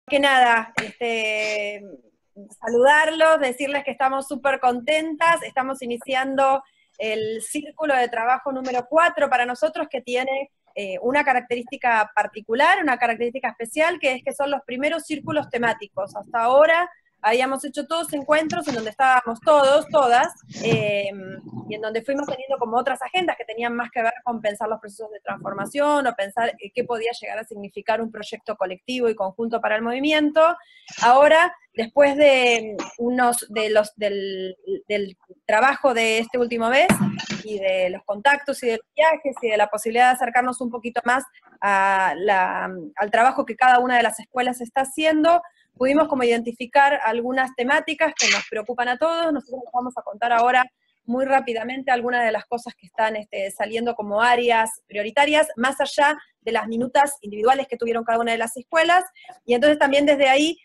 que nada, saludarlos, decirles que estamos súper contentas, estamos iniciando el círculo de trabajo número 4 para nosotros, que tiene una característica particular, una característica especial, que es que son los primeros círculos temáticos. Hasta ahora habíamos hecho todos encuentros en donde estábamos todos, todas, y en donde fuimos teniendo como otras agendas que tenían más que ver con pensar los procesos de transformación o pensar qué podía llegar a significar un proyecto colectivo y conjunto para el movimiento. Ahora, después de del trabajo de este último mes y de los contactos y de los viajes y de la posibilidad de acercarnos un poquito más al trabajo que cada una de las escuelas está haciendo, pudimos como identificar algunas temáticas que nos preocupan a todos. Nosotros les vamos a contar ahora muy rápidamente algunas de las cosas que están saliendo como áreas prioritarias, más allá de las minutas individuales que tuvieron cada una de las escuelas, y entonces también desde ahí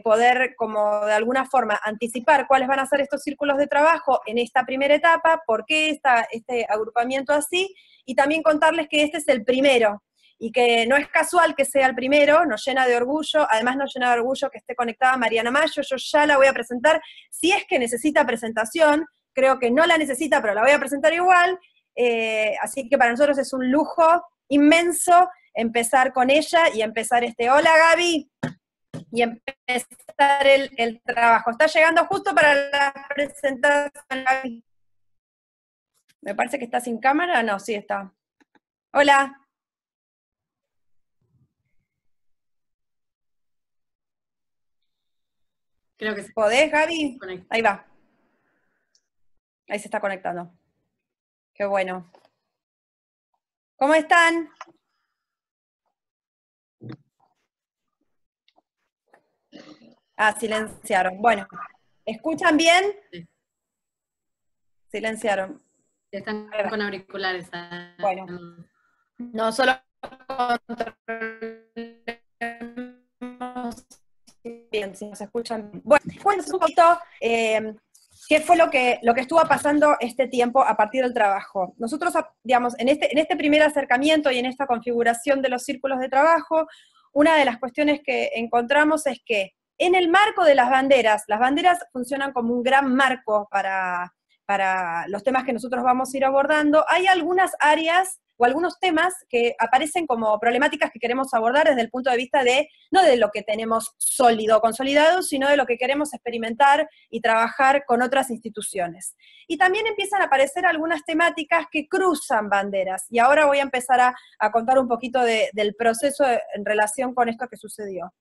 poder como de alguna forma anticipar cuáles van a ser estos círculos de trabajo en esta primera etapa, por qué este agrupamiento así, y también contarles que este es el primero, y que no es casual que sea el primero, nos llena de orgullo, además nos llena de orgullo que esté conectada Mariana Mayo. Yo ya la voy a presentar, si es que necesita presentación, creo que no la necesita, pero la voy a presentar igual, así que para nosotros es un lujo inmenso empezar con ella y empezar hola Gaby, y empezar el trabajo. Está llegando justo para la presentación, Gaby. Me parece que está sin cámara, no, sí está. Hola. Creo que sí. ¿Podés, Gaby? Ahí va. Ahí se está conectando. Qué bueno. ¿Cómo están? Ah, silenciaron. Bueno, ¿escuchan bien? Sí. Silenciaron. Están con auriculares. Bueno, no solo bien, si nos escuchan. Bueno, cuéntanos un poquito qué fue lo que estuvo pasando este tiempo a partir del trabajo. Nosotros, digamos, en este primer acercamiento y en esta configuración de los círculos de trabajo, una de las cuestiones que encontramos es que en el marco de las banderas funcionan como un gran marco para los temas que nosotros vamos a ir abordando. Hay algunas áreas o algunos temas que aparecen como problemáticas que queremos abordar desde el punto de vista no de lo que tenemos sólido o consolidado, sino de lo que queremos experimentar y trabajar con otras instituciones. Y también empiezan a aparecer algunas temáticas que cruzan banderas, y ahora voy a empezar a contar un poquito del proceso en relación con esto que sucedió.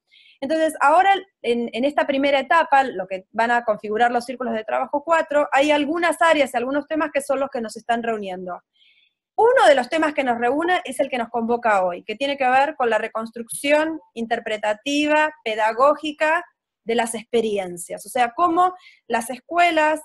Entonces, ahora en esta primera etapa, lo que van a configurar los círculos de trabajo 4, hay algunas áreas y algunos temas que son los que nos están reuniendo. Uno de los temas que nos reúne es el que nos convoca hoy, que tiene que ver con la reconstrucción interpretativa, pedagógica de las experiencias. O sea, cómo las escuelas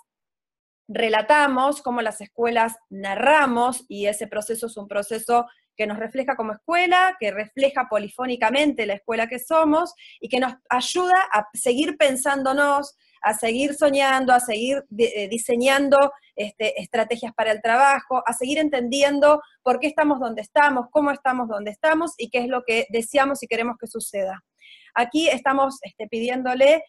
relatamos, cómo las escuelas narramos, y ese proceso es un proceso que nos refleja como escuela, que refleja polifónicamente la escuela que somos, y que nos ayuda a seguir pensándonos, a seguir soñando, a seguir diseñando estrategias para el trabajo, a seguir entendiendo por qué estamos donde estamos, cómo estamos donde estamos, y qué es lo que deseamos y queremos que suceda. Aquí estamos pidiéndole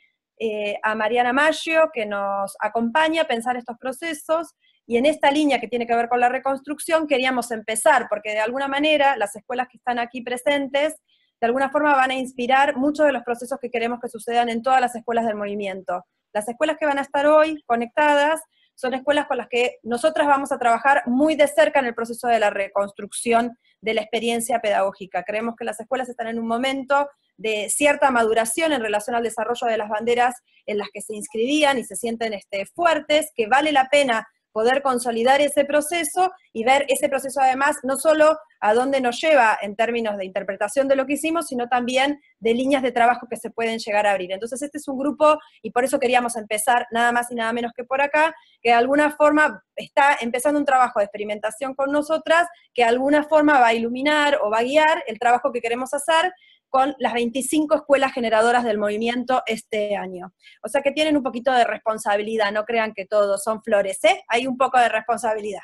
a Mariana Maggio que nos acompañe a pensar estos procesos, y en esta línea que tiene que ver con la reconstrucción queríamos empezar, porque de alguna manera las escuelas que están aquí presentes de alguna forma van a inspirar muchos de los procesos que queremos que sucedan en todas las escuelas del movimiento. Las escuelas que van a estar hoy conectadas son escuelas con las que nosotras vamos a trabajar muy de cerca en el proceso de la reconstrucción de la experiencia pedagógica. Creemos que las escuelas están en un momento de cierta maduración en relación al desarrollo de las banderas en las que se inscribían y se sienten fuertes, que vale la pena poder consolidar ese proceso y ver ese proceso además no solo a dónde nos lleva en términos de interpretación de lo que hicimos, sino también de líneas de trabajo que se pueden llegar a abrir. Entonces este es un grupo, y por eso queríamos empezar nada más y nada menos que por acá, que de alguna forma está empezando un trabajo de experimentación con nosotras, que de alguna forma va a iluminar o va a guiar el trabajo que queremos hacer con las 25 escuelas generadoras del movimiento este año. O sea que tienen un poquito de responsabilidad, no crean que todos son flores, hay un poco de responsabilidad.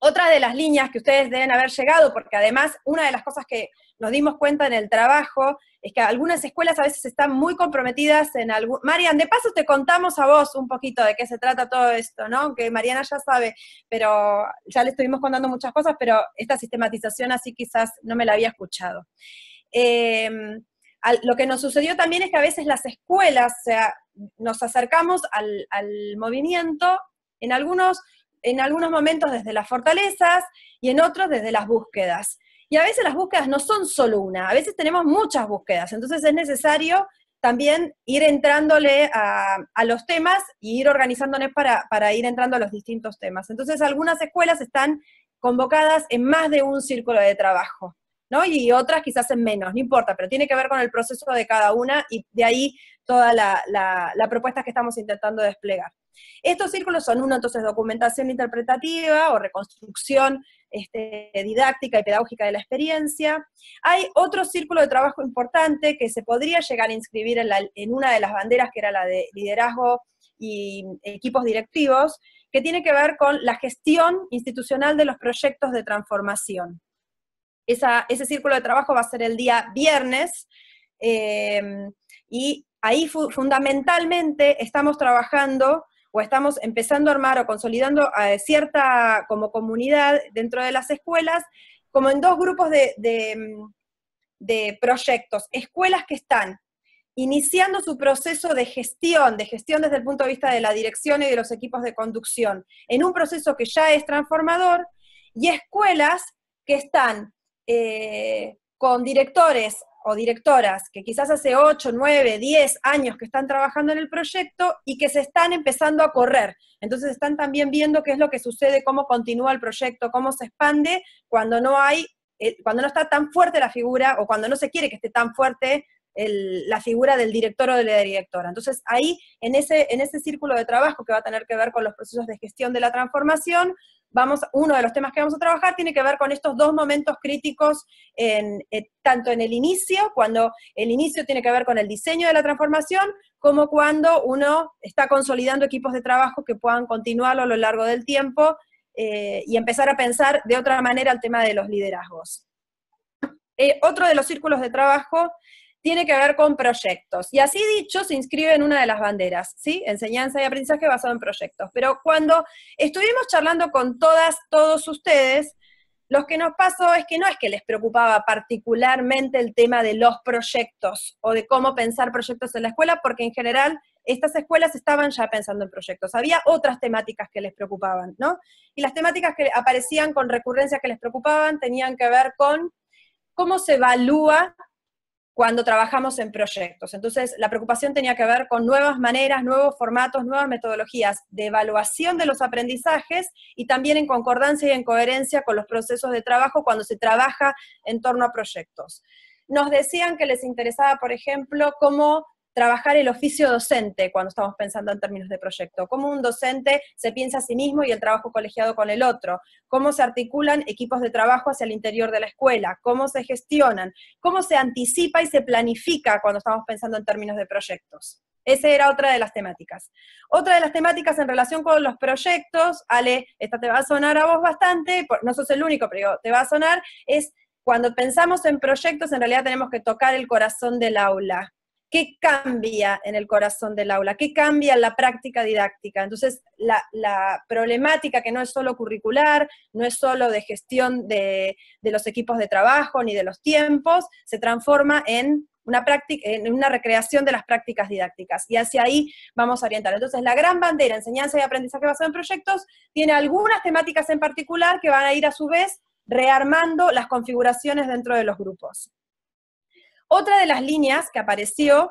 Otra de las líneas que ustedes deben haber llegado, porque además una de las cosas que nos dimos cuenta en el trabajo, es que algunas escuelas a veces están muy comprometidas en algún... Marian, de paso te contamos a vos un poquito de qué se trata todo esto, ¿no? Que Mariana ya sabe, pero ya le estuvimos contando muchas cosas, pero esta sistematización así quizás no me la había escuchado. Lo que nos sucedió también es que a veces las escuelas, o sea, nos acercamos al movimiento en algunos momentos desde las fortalezas y en otros desde las búsquedas. Y a veces las búsquedas no son solo una, a veces tenemos muchas búsquedas, entonces es necesario también ir entrándole a los temas y ir organizándonos para ir entrando a los distintos temas. Entonces algunas escuelas están convocadas en más de un círculo de trabajo, ¿no? Y otras quizás en menos, no importa, pero tiene que ver con el proceso de cada una y de ahí toda la propuesta que estamos intentando desplegar. Estos círculos son uno, entonces, documentación interpretativa o reconstrucción didáctica y pedagógica de la experiencia. Hay otro círculo de trabajo importante que se podría llegar a inscribir en una de las banderas, que era la de liderazgo y equipos directivos, que tiene que ver con la gestión institucional de los proyectos de transformación. Ese círculo de trabajo va a ser el día viernes, y ahí fundamentalmente estamos trabajando o estamos empezando a armar o consolidando cierta como comunidad dentro de las escuelas, como en dos grupos de proyectos. Escuelas que están iniciando su proceso de gestión desde el punto de vista de la dirección y de los equipos de conducción, en un proceso que ya es transformador, y escuelas que están con directores o directoras que quizás hace 8, 9, 10 años que están trabajando en el proyecto y que se están empezando a correr. Entonces están también viendo qué es lo que sucede, cómo continúa el proyecto, cómo se expande cuando no está tan fuerte la figura, o cuando no se quiere que esté tan fuerte la figura del director o de la directora. Entonces ahí, en ese círculo de trabajo que va a tener que ver con los procesos de gestión de la transformación, uno de los temas que vamos a trabajar tiene que ver con estos dos momentos críticos, tanto en el inicio, cuando el inicio tiene que ver con el diseño de la transformación, como cuando uno está consolidando equipos de trabajo que puedan continuarlo a lo largo del tiempo, y empezar a pensar de otra manera el tema de los liderazgos. Otro de los círculos de trabajo tiene que ver con proyectos, y así dicho se inscribe en una de las banderas, ¿sí? Enseñanza y aprendizaje basado en proyectos. Pero cuando estuvimos charlando con todos ustedes, lo que nos pasó es que no es que les preocupaba particularmente el tema de los proyectos, o de cómo pensar proyectos en la escuela, porque en general estas escuelas estaban ya pensando en proyectos. Había otras temáticas que les preocupaban, ¿no? Y las temáticas que aparecían con recurrencia que les preocupaban tenían que ver con cómo se evalúa cuando trabajamos en proyectos. Entonces, la preocupación tenía que ver con nuevas maneras, nuevos formatos, nuevas metodologías de evaluación de los aprendizajes, y también en concordancia y en coherencia con los procesos de trabajo cuando se trabaja en torno a proyectos. Nos decían que les interesaba, por ejemplo, cómo trabajar el oficio docente cuando estamos pensando en términos de proyecto, cómo un docente se piensa a sí mismo y el trabajo colegiado con el otro, cómo se articulan equipos de trabajo hacia el interior de la escuela, cómo se gestionan, cómo se anticipa y se planifica cuando estamos pensando en términos de proyectos. Esa era otra de las temáticas. Otra de las temáticas en relación con los proyectos, Ale, esta te va a sonar a vos bastante, no sos el único, pero te va a sonar, es cuando pensamos en proyectos en realidad tenemos que tocar el corazón del aula. ¿Qué cambia en el corazón del aula? ¿Qué cambia en la práctica didáctica? Entonces, la problemática que no es solo curricular, no es solo de gestión de los equipos de trabajo ni de los tiempos, se transforma en una recreación de las prácticas didácticas, y hacia ahí vamos a orientar. Entonces, la gran bandera, enseñanza y aprendizaje basado en proyectos, tiene algunas temáticas en particular que van a ir a su vez rearmando las configuraciones dentro de los grupos. Otra de las líneas que apareció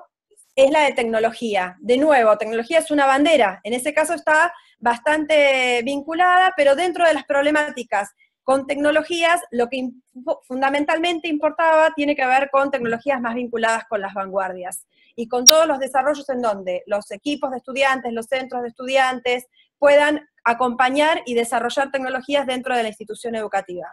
es la de tecnología. De nuevo, tecnología es una bandera, en ese caso está bastante vinculada, pero dentro de las problemáticas con tecnologías, lo que fundamentalmente importaba tiene que ver con tecnologías más vinculadas con las vanguardias, y con todos los desarrollos en donde los equipos de estudiantes, los centros de estudiantes, puedan acompañar y desarrollar tecnologías dentro de la institución educativa.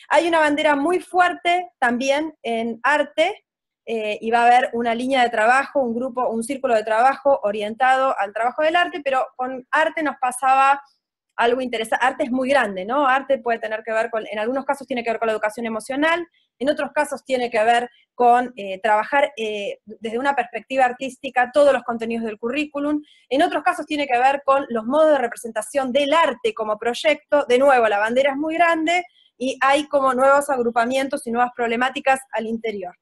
Hay una bandera muy fuerte también en arte, y va a haber una línea de trabajo, un círculo de trabajo orientado al trabajo del arte, pero con arte nos pasaba algo interesante. Arte es muy grande, ¿no? Arte puede tener que ver en algunos casos tiene que ver con la educación emocional, en otros casos tiene que ver con trabajar desde una perspectiva artística todos los contenidos del currículum, en otros casos tiene que ver con los modos de representación del arte como proyecto. De nuevo, la bandera es muy grande y hay como nuevos agrupamientos y nuevas problemáticas al interior.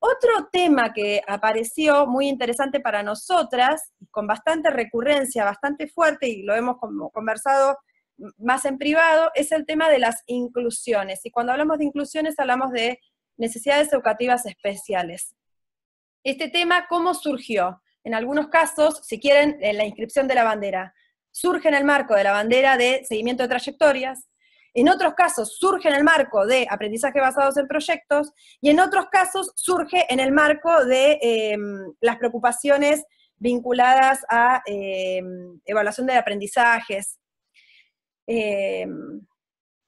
Otro tema que apareció muy interesante para nosotras, con bastante recurrencia, bastante fuerte, y lo hemos conversado más en privado, es el tema de las inclusiones. Y cuando hablamos de inclusiones hablamos de necesidades educativas especiales. Este tema, ¿cómo surgió? En algunos casos, si quieren, la inscripción de la bandera surge en el marco de la bandera de seguimiento de trayectorias. En otros casos surge en el marco de aprendizaje basados en proyectos, y en otros casos surge en el marco de las preocupaciones vinculadas a evaluación de aprendizajes,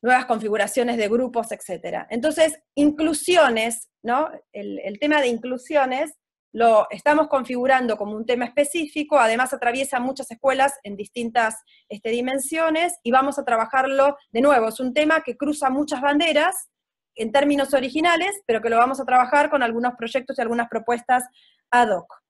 nuevas configuraciones de grupos, etc. Entonces, inclusiones, ¿no? El tema de inclusiones lo estamos configurando como un tema específico, además atraviesa muchas escuelas en distintas dimensiones, y vamos a trabajarlo, de nuevo, es un tema que cruza muchas banderas, en términos originales, pero que lo vamos a trabajar con algunos proyectos y algunas propuestas ad hoc.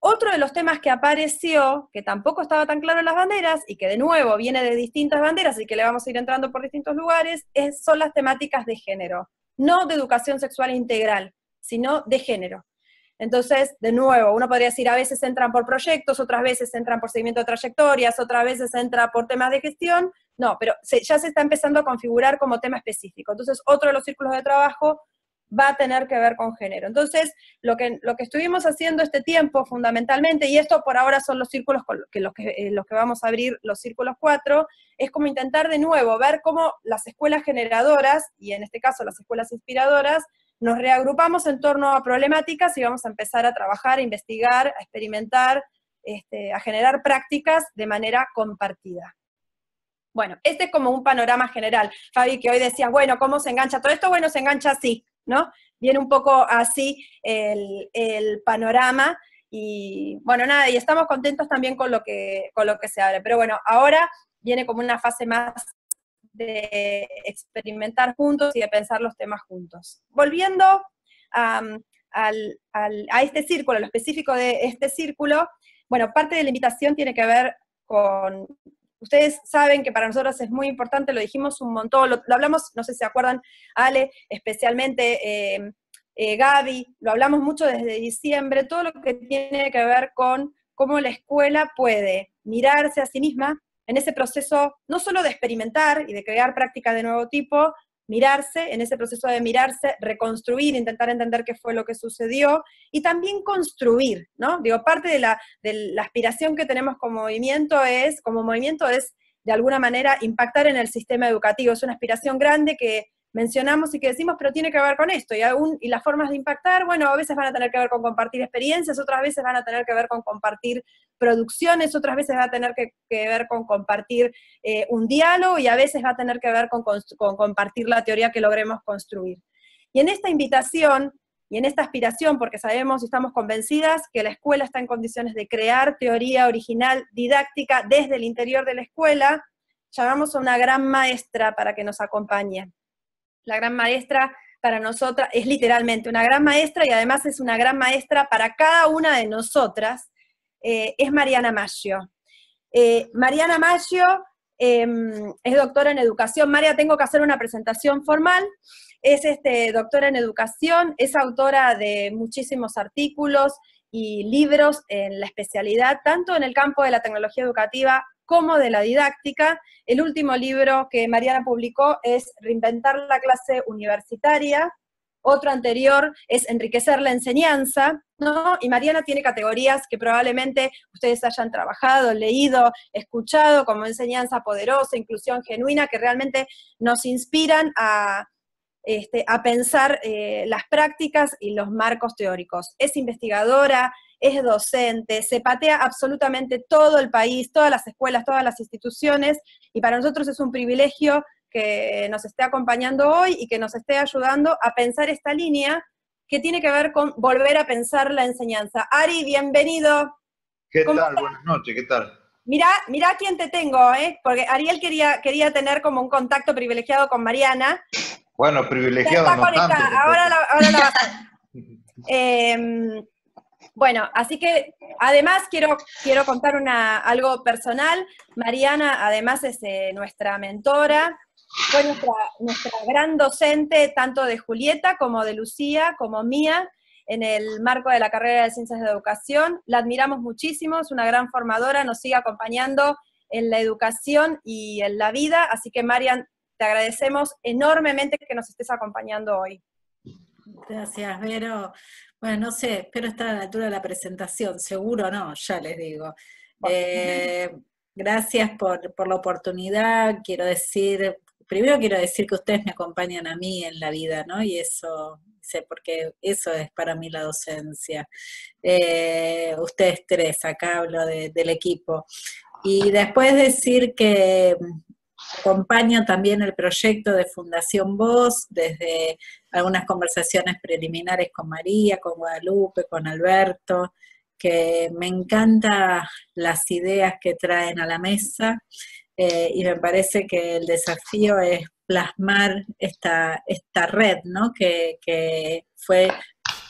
Otro de los temas que apareció, que tampoco estaba tan claro en las banderas, y que de nuevo viene de distintas banderas, y que le vamos a ir entrando por distintos lugares, son las temáticas de género, no de educación sexual integral, sino de género. Entonces, de nuevo, uno podría decir, a veces entran por proyectos, otras veces entran por seguimiento de trayectorias, otras veces entra por temas de gestión. No, pero ya se está empezando a configurar como tema específico. Entonces, otro de los círculos de trabajo va a tener que ver con género. Entonces, lo que estuvimos haciendo este tiempo, fundamentalmente, y esto por ahora son los círculos los que vamos a abrir, los círculos 4, es como intentar de nuevo ver cómo las escuelas generadoras, y en este caso las escuelas inspiradoras, nos reagrupamos en torno a problemáticas y vamos a empezar a trabajar, a investigar, a experimentar, a generar prácticas de manera compartida. Bueno, este es como un panorama general. Fabi, que hoy decías, bueno, ¿cómo se engancha todo esto? Bueno, se engancha así, ¿no? Viene un poco así el panorama, y bueno, nada, y estamos contentos también con lo que se abre. Pero bueno, ahora viene como una fase más de experimentar juntos y de pensar los temas juntos. Volviendo a este círculo, lo específico de este círculo, bueno, parte de la invitación tiene que ver con, ustedes saben que para nosotros es muy importante, lo dijimos un montón, lo hablamos, no sé si se acuerdan, Ale, especialmente Gaby, lo hablamos mucho desde diciembre, todo lo que tiene que ver con cómo la escuela puede mirarse a sí misma en ese proceso, no solo de experimentar y de crear prácticas de nuevo tipo, mirarse, en ese proceso de mirarse, reconstruir, intentar entender qué fue lo que sucedió, y también construir, ¿no? Digo, parte de la aspiración que tenemos como movimiento es de alguna manera impactar en el sistema educativo. Es una aspiración grande que mencionamos y que decimos, pero tiene que ver con esto, y las formas de impactar, bueno, a veces van a tener que ver con compartir experiencias, otras veces van a tener que ver con compartir producciones, otras veces va a tener que ver con compartir un diálogo, y a veces va a tener que ver con compartir la teoría que logremos construir. Y en esta invitación, y en esta aspiración, porque sabemos y estamos convencidas que la escuela está en condiciones de crear teoría original, didáctica, desde el interior de la escuela, llamamos a una gran maestra para que nos acompañe. La gran maestra para nosotras es literalmente una gran maestra, y además es una gran maestra para cada una de nosotras, es Mariana Maggio. Mariana Maggio es doctora en educación. María, tengo que hacer una presentación formal. Es doctora en educación, es autora de muchísimos artículos y libros en la especialidad, tanto en el campo de la tecnología educativa como de la didáctica. El último libro que Mariana publicó es Reinventar la clase universitaria. Otro anterior es Enriquecer la enseñanza, ¿no? Y Mariana tiene categorías que probablemente ustedes hayan trabajado, leído, escuchado, como enseñanza poderosa, inclusión genuina, que realmente nos inspiran a pensar las prácticas y los marcos teóricos. Es investigadora, es docente, se patea absolutamente todo el país, todas las escuelas, todas las instituciones, y para nosotros es un privilegio que nos esté acompañando hoy y que nos esté ayudando a pensar esta línea que tiene que ver con volver a pensar la enseñanza. Ari, bienvenido. ¿Qué tal? Buenas noches, ¿qué tal? Mirá quién te tengo, porque Ariel quería tener como un contacto privilegiado con Mariana, Bueno, Ya privilegiado está no tanto. conectada, ahora la vas a ver. Bueno, así que además quiero contar algo personal. Mariana además es nuestra mentora, fue nuestra gran docente tanto de Julieta como de Lucía, como mía, en el marco de la carrera de Ciencias de Educación. La admiramos muchísimo, es una gran formadora, nos sigue acompañando en la educación y en la vida, así que Marian, te agradecemos enormemente que nos estés acompañando hoy. Gracias, Vero. Bueno, no sé, espero estar a la altura de la presentación, seguro no, ya les digo. Gracias por la oportunidad, primero quiero decir que ustedes me acompañan a mí en la vida, ¿no? Y eso, porque eso es para mí la docencia. Ustedes tres, acá hablo del equipo. Y después decir que acompaño también el proyecto de Fundación Voz, desde algunas conversaciones preliminares con María, con Guadalupe, con Alberto, que me encantan las ideas que traen a la mesa, y me parece que el desafío es plasmar esta red, ¿no? Que fue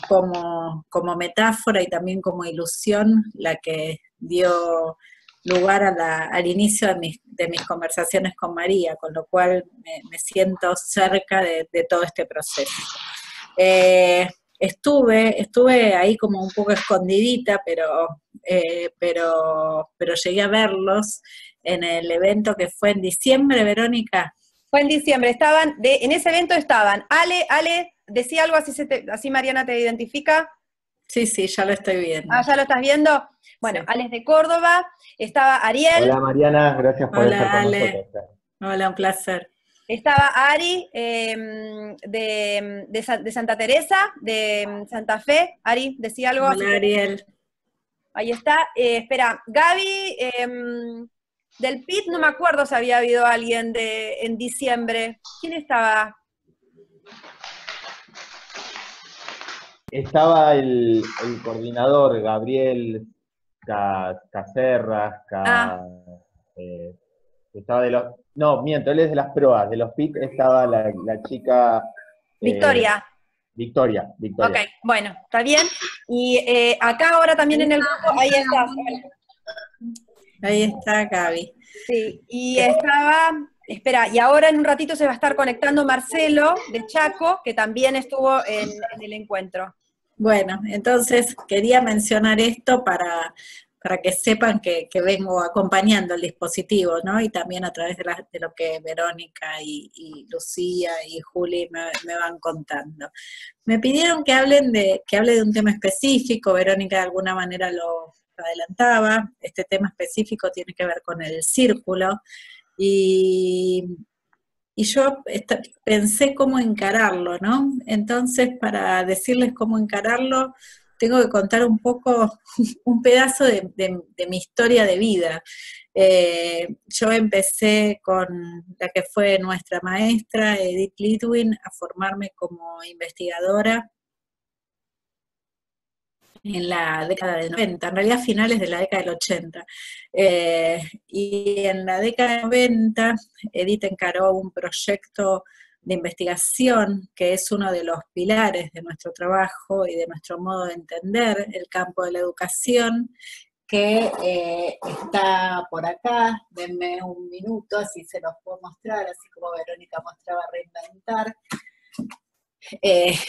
como metáfora y también como ilusión la que dio lugar al inicio de mis conversaciones con María, con lo cual me siento cerca de todo este proceso. Estuve ahí como un poco escondidita, pero llegué a verlos en el evento que fue en diciembre, Verónica. Fue en diciembre, en ese evento estaban Ale, decía algo así Mariana te identifica. Sí, ya lo estoy viendo. Ah, ¿ya lo estás viendo? Bueno, sí. Ale es de Córdoba, estaba Ariel. Hola Mariana, gracias por estar con Ale. nosotros. Hola, un placer. Estaba Ari, de Santa Teresa, de Santa Fe. Ari, decía algo. Hola, Ariel. Ahí está. Espera, Gaby, del PIT, no me acuerdo si había habido alguien en diciembre. ¿Quién estaba? Estaba el coordinador, Gabriel Cacerras, estaba de los... No, miento, él es de las proas, de los PIT estaba la chica... Victoria. Victoria. Ok, bueno, está bien. Y acá ahora también en el grupo, ahí está. Ahí está Gaby. Sí, y espera, y ahora en un ratito se va a estar conectando Marcelo de Chaco, que también estuvo en el encuentro. Bueno, entonces quería mencionar esto para que sepan que vengo acompañando el dispositivo, ¿no? Y también a través de lo que Verónica y Lucía y Juli me van contando. Me pidieron que hable de un tema específico, Verónica de alguna manera lo adelantaba, este tema específico tiene que ver con el círculo, y yo pensé cómo encararlo, ¿no? Entonces, para decirles cómo encararlo, tengo que contar un poco, un pedazo de mi historia de vida. Yo empecé con la que fue nuestra maestra, Edith Litwin, a formarme como investigadora en la década del 90, en realidad finales de la década del 80. Y en la década del 90, Edith encaró un proyecto de investigación que es uno de los pilares de nuestro trabajo y de nuestro modo de entender el campo de la educación, que está por acá. Denme un minuto, así se los puedo mostrar, así como Verónica mostraba Reinventar.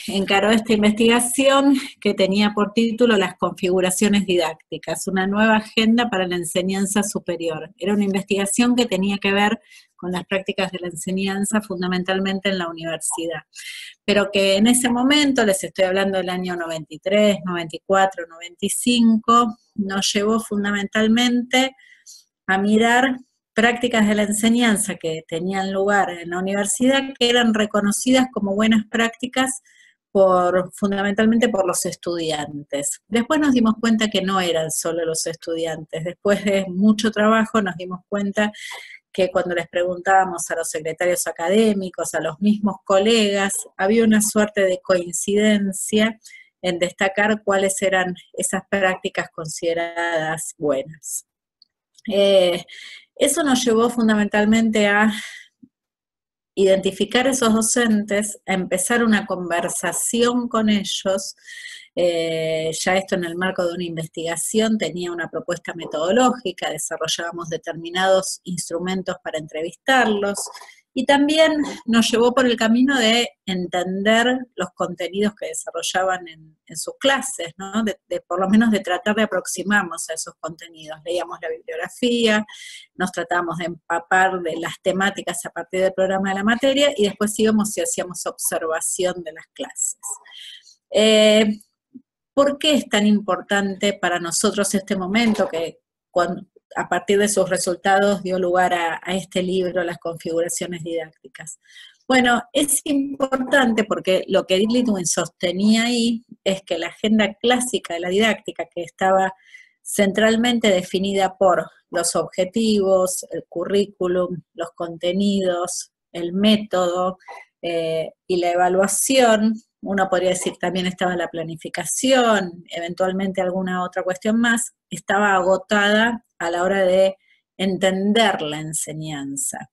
Encaró esta investigación que tenía por título Las configuraciones didácticas, una nueva agenda para la enseñanza superior. Era una investigación que tenía que ver con las prácticas de la enseñanza, fundamentalmente en la universidad, pero que en ese momento, les estoy hablando del año 93, 94, 95, nos llevó fundamentalmente a mirar prácticas de la enseñanza que tenían lugar en la universidad, que eran reconocidas como buenas prácticas fundamentalmente por los estudiantes. Después nos dimos cuenta que no eran solo los estudiantes. Después de mucho trabajo nos dimos cuenta que cuando les preguntábamos a los secretarios académicos, a los mismos colegas, había una suerte de coincidencia en destacar cuáles eran esas prácticas consideradas buenas. Eso nos llevó fundamentalmente a identificar esos docentes, a empezar una conversación con ellos. Ya esto en el marco de una investigación tenía una propuesta metodológica, desarrollábamos determinados instrumentos para entrevistarlos, y también nos llevó por el camino de entender los contenidos que desarrollaban en sus clases, ¿no? Por lo menos de tratar de aproximarnos a esos contenidos. Leíamos la bibliografía, nos tratábamos de empapar de las temáticas a partir del programa de la materia, y después íbamos y hacíamos observación de las clases. ¿Por qué es tan importante para nosotros este momento que a partir de sus resultados dio lugar a este libro, Las configuraciones didácticas? Bueno, es importante porque lo que Edith Litwin sostenía ahí es que la agenda clásica de la didáctica, que estaba centralmente definida por los objetivos, el currículum, los contenidos, el método y la evaluación, uno podría decir también estaba la planificación, eventualmente alguna otra cuestión más, estaba agotada a la hora de entender la enseñanza.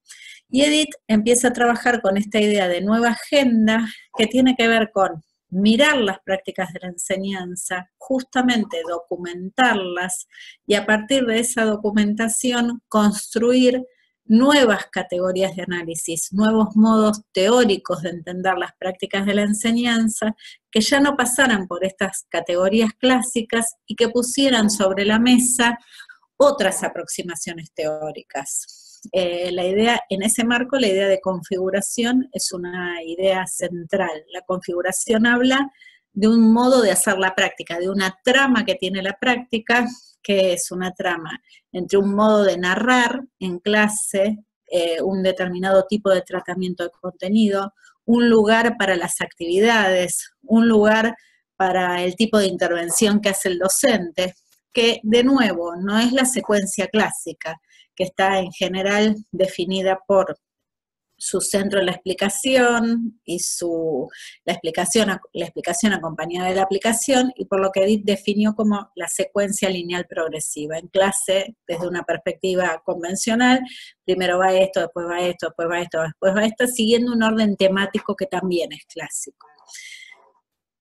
Y Edith empieza a trabajar con esta idea de nueva agenda que tiene que ver con mirar las prácticas de la enseñanza, justamente documentarlas, y a partir de esa documentación construir nuevas categorías de análisis, nuevos modos teóricos de entender las prácticas de la enseñanza, que ya no pasaran por estas categorías clásicas y que pusieran sobre la mesa otras aproximaciones teóricas. La idea, en ese marco, la idea de configuración es una idea central. La configuración habla de un modo de hacer la práctica, de una trama que tiene la práctica, que es una trama entre un modo de narrar en clase, un determinado tipo de tratamiento de contenido, un lugar para las actividades, un lugar para el tipo de intervención que hace el docente, que de nuevo no es la secuencia clásica, que está en general definida por su centro en la explicación y la explicación acompañada de la aplicación, y por lo que Edith definió como la secuencia lineal progresiva. En clase, desde una perspectiva convencional, primero va esto, después va esto, después va esto, después va esto, siguiendo un orden temático que también es clásico.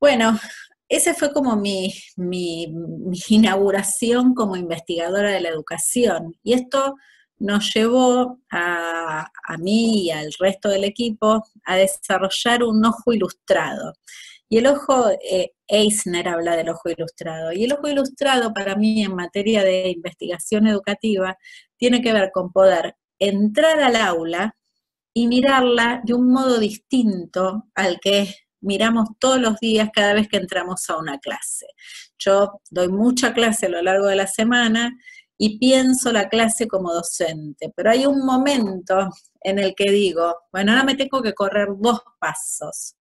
Bueno, ese fue como mi inauguración como investigadora de la educación, y esto nos llevó a mí y al resto del equipo a desarrollar un ojo ilustrado. Y el ojo, Eisner habla del ojo ilustrado, y el ojo ilustrado para mí en materia de investigación educativa tiene que ver con poder entrar al aula y mirarla de un modo distinto al que miramos todos los días cada vez que entramos a una clase. Yo doy mucha clase a lo largo de la semana y pienso la clase como docente, pero hay un momento en el que digo, bueno, ahora me tengo que correr 2 pasos,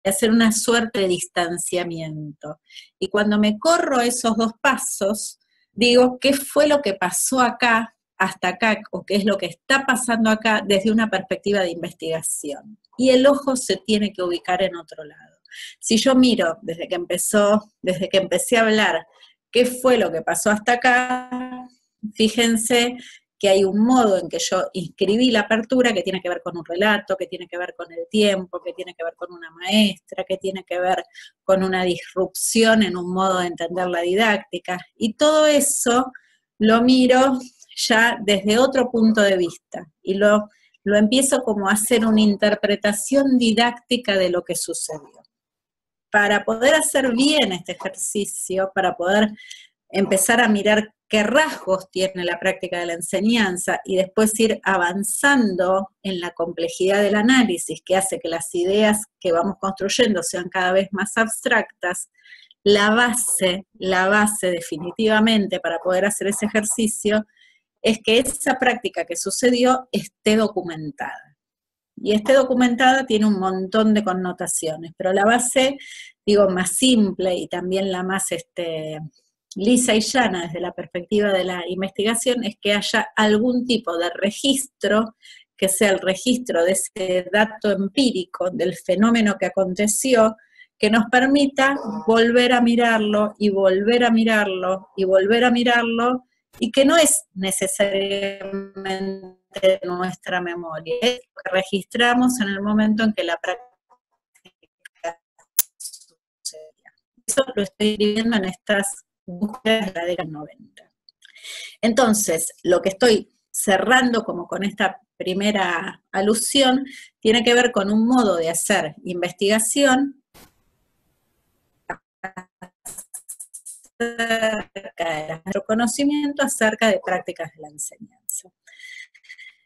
hacer una suerte de distanciamiento. Y cuando me corro esos 2 pasos, digo, ¿qué fue lo que pasó acá, hasta acá, o qué es lo que está pasando acá desde una perspectiva de investigación? Y el ojo se tiene que ubicar en otro lado. Si yo miro desde que empecé a hablar, ¿qué fue lo que pasó hasta acá? Fíjense que hay un modo en que yo inscribí la apertura que tiene que ver con un relato, que tiene que ver con el tiempo, que tiene que ver con una maestra, que tiene que ver con una disrupción en un modo de entender la didáctica. Y todo eso lo miro ya desde otro punto de vista y lo empiezo como a hacer una interpretación didáctica de lo que sucedió. Para poder hacer bien este ejercicio, para poder empezar a mirar qué rasgos tiene la práctica de la enseñanza y después ir avanzando en la complejidad del análisis que hace que las ideas que vamos construyendo sean cada vez más abstractas, la base definitivamente para poder hacer ese ejercicio es que esa práctica que sucedió esté documentada. Y esté documentada tiene un montón de connotaciones, pero la base, digo, más simple y también la más lisa y llana desde la perspectiva de la investigación es que haya algún tipo de registro que sea el registro de ese dato empírico, del fenómeno que aconteció, que nos permita volver a mirarlo y volver a mirarlo y volver a mirarlo, y que no es necesariamente parte de nuestra memoria, es lo que registramos en el momento en que la práctica sucedía. Eso lo estoy escribiendo en estas búsquedas de la década del 90. Entonces, lo que estoy cerrando como con esta primera alusión tiene que ver con un modo de hacer investigación acerca de nuestro conocimiento acerca de prácticas de la enseñanza.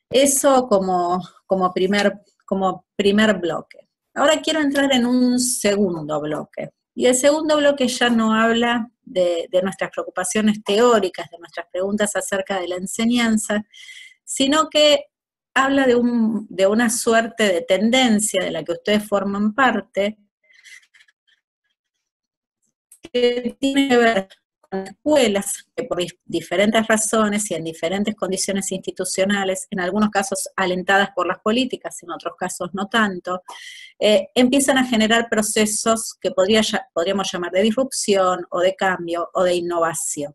Eso como primer bloque. Ahora quiero entrar en un segundo bloque. Y el segundo bloque ya no habla de nuestras preocupaciones teóricas, de nuestras preguntas acerca de la enseñanza, sino que habla de una suerte de tendencia de la que ustedes forman parte, que tiene que ver con escuelas que por diferentes razones y en diferentes condiciones institucionales, en algunos casos alentadas por las políticas, en otros casos no tanto, empiezan a generar procesos que podríamos llamar de disrupción o de cambio o de innovación.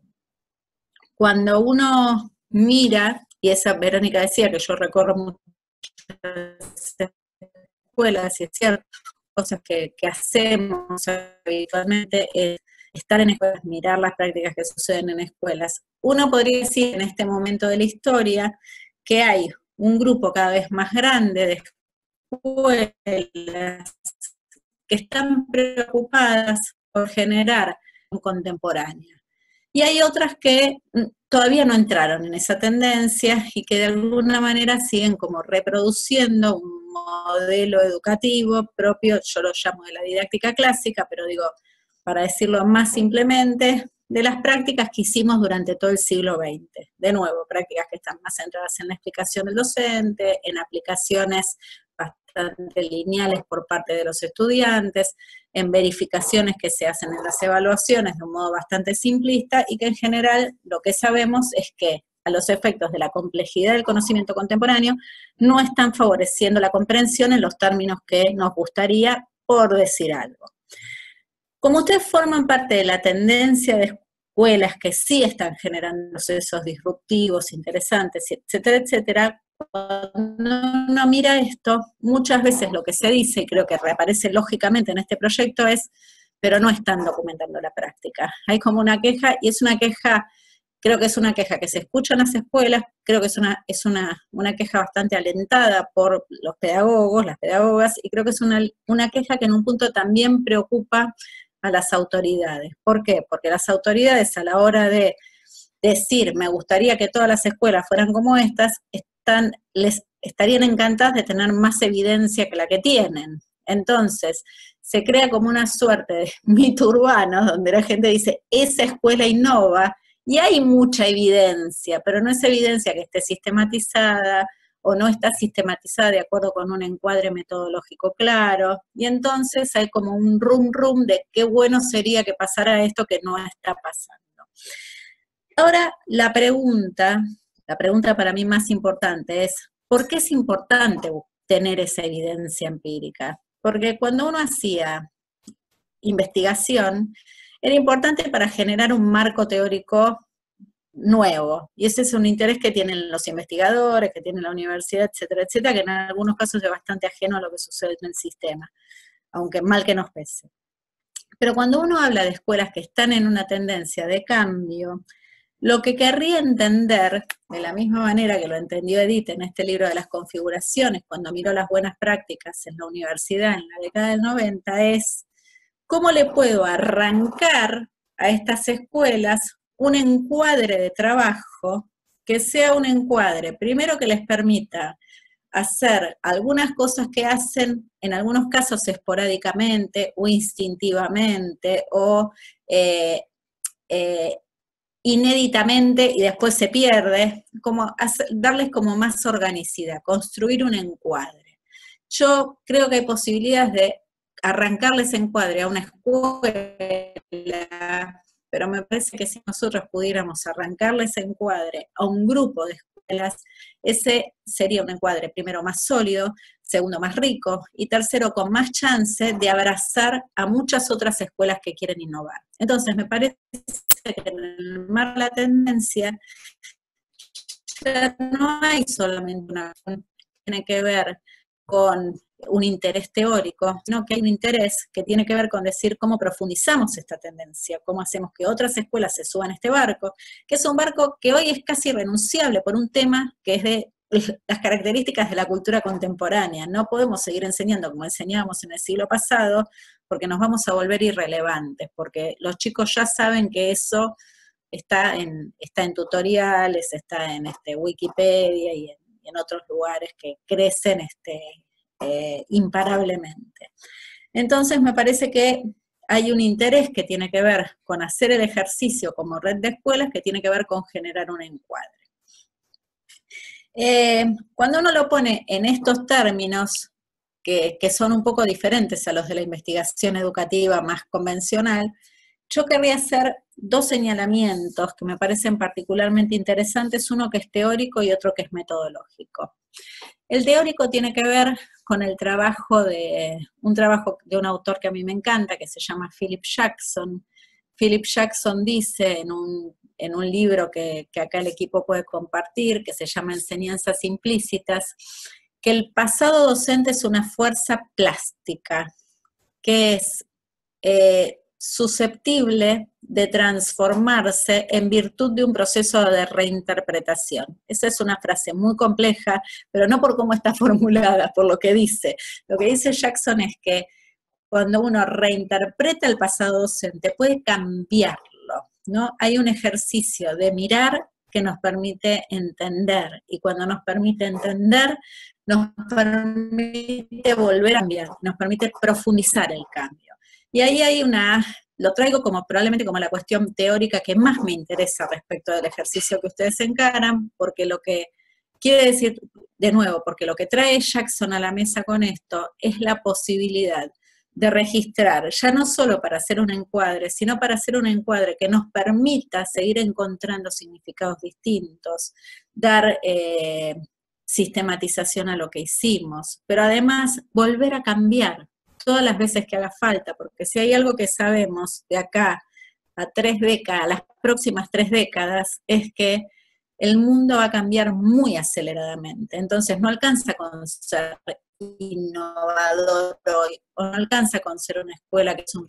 Cuando uno mira, y esa Verónica decía que yo recorro muchas escuelas, y es cierto, cosas que hacemos habitualmente es estar en escuelas, mirar las prácticas que suceden en escuelas. Uno podría decir en este momento de la historia que hay un grupo cada vez más grande de escuelas que están preocupadas por generar un contemporáneo. Y hay otras que todavía no entraron en esa tendencia y que de alguna manera siguen como reproduciendo un modelo educativo propio, yo lo llamo de la didáctica clásica, pero digo, para decirlo más simplemente, de las prácticas que hicimos durante todo el siglo XX. De nuevo, prácticas que están más centradas en la explicación del docente, en aplicaciones bastante lineales por parte de los estudiantes, en verificaciones que se hacen en las evaluaciones de un modo bastante simplista, y que en general lo que sabemos es que a los efectos de la complejidad del conocimiento contemporáneo no están favoreciendo la comprensión en los términos que nos gustaría, por decir algo. Como ustedes forman parte de la tendencia de escuelas que sí están generando procesos disruptivos, interesantes, etcétera, etcétera, cuando uno mira esto, muchas veces lo que se dice, y creo que reaparece lógicamente en este proyecto, es, pero no están documentando la práctica. Hay como una queja, y es una queja, creo que es una queja que se escucha en las escuelas, creo que es una queja bastante alentada por los pedagogos, las pedagogas, y creo que es una queja que en un punto también preocupa a las autoridades. ¿Por qué? Porque las autoridades, a la hora de decir, me gustaría que todas las escuelas fueran como estas, les estarían encantadas de tener más evidencia que la que tienen. Entonces, se crea como una suerte de mito urbano, donde la gente dice, esa escuela innova, y hay mucha evidencia, pero no es evidencia que esté sistematizada, o no está sistematizada de acuerdo con un encuadre metodológico claro, y entonces hay como un rum de qué bueno sería que pasara esto que no está pasando. Ahora, la pregunta para mí más importante es, ¿por qué es importante tener esa evidencia empírica? Porque cuando uno hacía investigación, era importante para generar un marco teórico nuevo, y ese es un interés que tienen los investigadores, que tiene la universidad, etcétera, etcétera, que en algunos casos es bastante ajeno a lo que sucede en el sistema, aunque mal que nos pese. Pero cuando uno habla de escuelas que están en una tendencia de cambio, lo que querría entender, de la misma manera que lo entendió Edith en este libro de las configuraciones, cuando miró las buenas prácticas en la universidad en la década del 90, es cómo le puedo arrancar a estas escuelas un encuadre de trabajo que sea un encuadre, primero que les permita hacer algunas cosas que hacen, en algunos casos esporádicamente o instintivamente o inéditamente y después se pierde, como darles como más organicidad, construir un encuadre. Yo creo que hay posibilidades de arrancarles encuadre a una escuela, pero me parece que si nosotros pudiéramos arrancarles encuadre a un grupo de escuelas, ese sería un encuadre primero más sólido, segundo más rico, y tercero con más chance de abrazar a muchas otras escuelas que quieren innovar. Entonces me parece que en el mar de la tendencia ya no hay solamente una que tiene que ver con un interés teórico, sino que hay un interés que tiene que ver con decir cómo profundizamos esta tendencia, cómo hacemos que otras escuelas se suban a este barco, que es un barco que hoy es casi irrenunciable por un tema que es de las características de la cultura contemporánea. No podemos seguir enseñando como enseñábamos en el siglo pasado, porque nos vamos a volver irrelevantes, porque los chicos ya saben que eso está en tutoriales, está en Wikipedia y en otros lugares que crecen imparablemente. Entonces me parece que hay un interés que tiene que ver con hacer el ejercicio como red de escuelas, que tiene que ver con generar un encuadre. Cuando uno lo pone en estos términos, que son un poco diferentes a los de la investigación educativa más convencional, yo querría hacer dos señalamientos que me parecen particularmente interesantes, uno que es teórico y otro que es metodológico. El teórico tiene que ver con el trabajo de un autor que a mí me encanta, que se llama Philip Jackson. Philip Jackson dice en un libro que acá el equipo puede compartir, que se llama Enseñanzas Implícitas, que el pasado docente es una fuerza plástica, que es susceptible de transformarse en virtud de un proceso de reinterpretación. Esa es una frase muy compleja, pero no por cómo está formulada, por lo que dice. Lo que dice Jackson es que cuando uno reinterpreta el pasado docente, puede cambiarlo, ¿no? Hay un ejercicio de mirar que nos permite entender, y cuando nos permite entender, nos permite volver a cambiar, nos permite profundizar el cambio. Y ahí hay lo traigo probablemente como la cuestión teórica que más me interesa respecto del ejercicio que ustedes encaran, porque lo que quiere decir, de nuevo, porque lo que trae Jackson a la mesa con esto es la posibilidad de registrar, ya no solo para hacer un encuadre, sino para hacer un encuadre que nos permita seguir encontrando significados distintos, dar sistematización a lo que hicimos, pero además volver a cambiar todas las veces que haga falta, porque si hay algo que sabemos de acá a 3 décadas, a las próximas 3 décadas, es que el mundo va a cambiar muy aceleradamente. Entonces no alcanza con ser innovador hoy, o no alcanza con ser una escuela que es un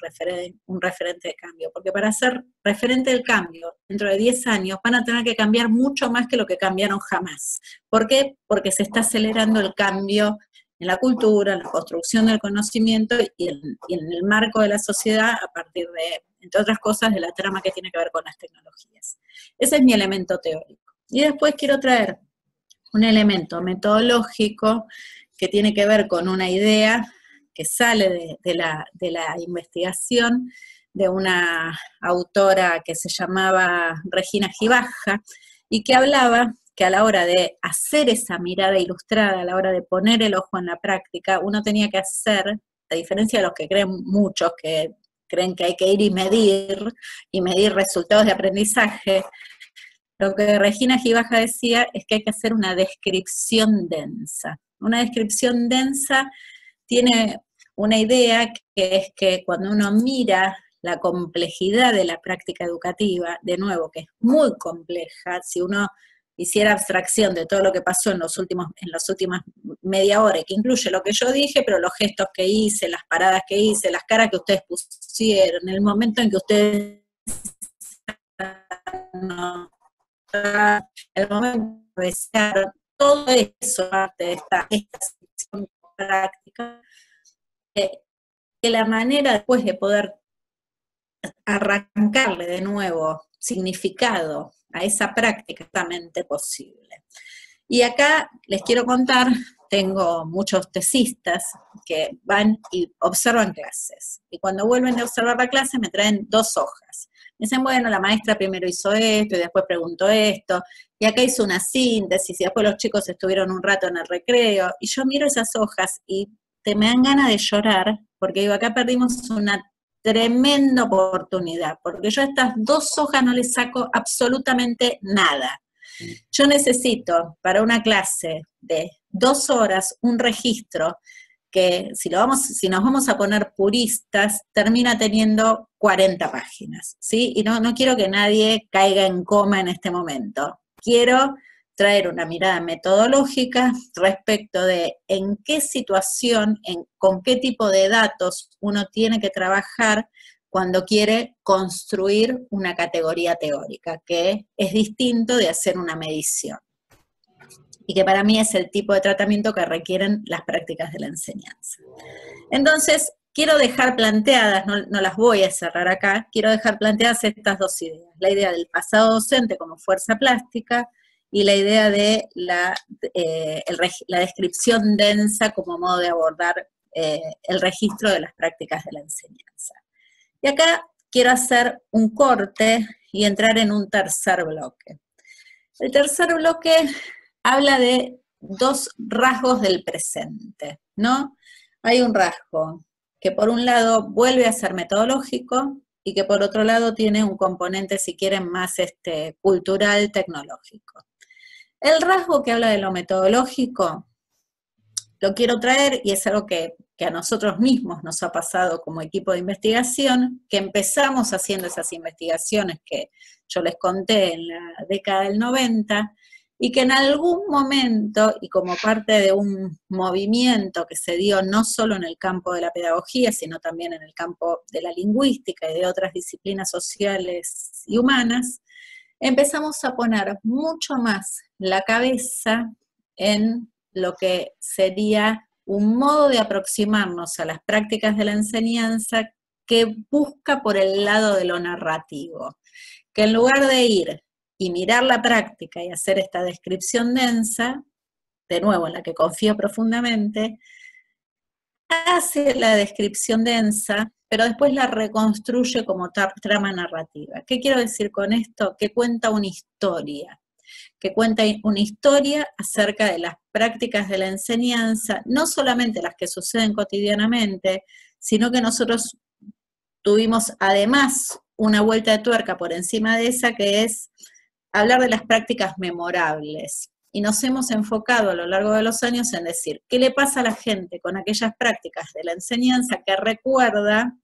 referente de cambio, porque para ser referente del cambio dentro de 10 años van a tener que cambiar mucho más que lo que cambiaron jamás. ¿Por qué? Porque se está acelerando el cambio en la cultura, en la construcción del conocimiento y en el marco de la sociedad a partir de, entre otras cosas, de la trama que tiene que ver con las tecnologías. Ese es mi elemento teórico. Y después quiero traer un elemento metodológico que tiene que ver con una idea que sale de la investigación de una autora que se llamaba Regina Gibaja, y que hablaba que a la hora de hacer esa mirada ilustrada, a la hora de poner el ojo en la práctica, uno tenía que hacer, a diferencia de los que creen muchos, que creen que hay que ir y medir resultados de aprendizaje, lo que Regina Gibaja decía es que hay que hacer una descripción densa. Una descripción densa tiene una idea que es que cuando uno mira la complejidad de la práctica educativa, de nuevo, que es muy compleja, si uno hiciera abstracción de todo lo que pasó en las últimas media hora, que incluye lo que yo dije, pero los gestos que hice, las paradas que hice, las caras que ustedes pusieron, el momento en que ustedes el momento de besar, todo eso parte de esta sección práctica, que la manera después de poder arrancarle de nuevo significado a esa práctica es totalmente posible. Y acá les quiero contar, tengo muchos tesistas que van y observan clases, y cuando vuelven de observar la clase me traen 2 hojas. Me dicen, bueno, la maestra primero hizo esto, y después preguntó esto, y acá hizo una síntesis, y después los chicos estuvieron un rato en el recreo, y yo miro esas hojas y me dan ganas de llorar, porque digo, acá perdimos una tremenda oportunidad, porque yo a estas 2 hojas no les saco absolutamente nada. Yo necesito para una clase de 2 horas un registro que si nos vamos a poner puristas, termina teniendo 40 páginas, ¿sí? Y no quiero que nadie caiga en coma en este momento. Quiero traer una mirada metodológica respecto de en qué situación, con qué tipo de datos uno tiene que trabajar cuando quiere construir una categoría teórica, que es distinto de hacer una medición. Y que para mí es el tipo de tratamiento que requieren las prácticas de la enseñanza. Entonces, quiero dejar planteadas, no las voy a cerrar acá, quiero dejar planteadas estas dos ideas. La idea del pasado docente como fuerza plástica y la idea de la descripción densa como modo de abordar el registro de las prácticas de la enseñanza. Y acá quiero hacer un corte y entrar en un tercer bloque. El tercer bloque habla de dos rasgos del presente, ¿no? Hay un rasgo que por un lado vuelve a ser metodológico y que por otro lado tiene un componente, si quieren, más cultural, tecnológico. El rasgo que habla de lo metodológico lo quiero traer y es algo que a nosotros mismos nos ha pasado como equipo de investigación, que empezamos haciendo esas investigaciones que yo les conté en la década del 90, y que en algún momento, y como parte de un movimiento que se dio no solo en el campo de la pedagogía, sino también en el campo de la lingüística y de otras disciplinas sociales y humanas, empezamos a poner mucho más la cabeza en lo que sería un modo de aproximarnos a las prácticas de la enseñanza que busca por el lado de lo narrativo, que en lugar de ir y mirar la práctica y hacer esta descripción densa, de nuevo en la que confío profundamente, hace la descripción densa, pero después la reconstruye como trama narrativa. ¿Qué quiero decir con esto? Que cuenta una historia acerca de las prácticas de la enseñanza, no solamente las que suceden cotidianamente, sino que nosotros tuvimos además una vuelta de tuerca por encima de esa, que es hablar de las prácticas memorables. Y nos hemos enfocado a lo largo de los años en decir, ¿qué le pasa a la gente con aquellas prácticas de la enseñanza que recuerda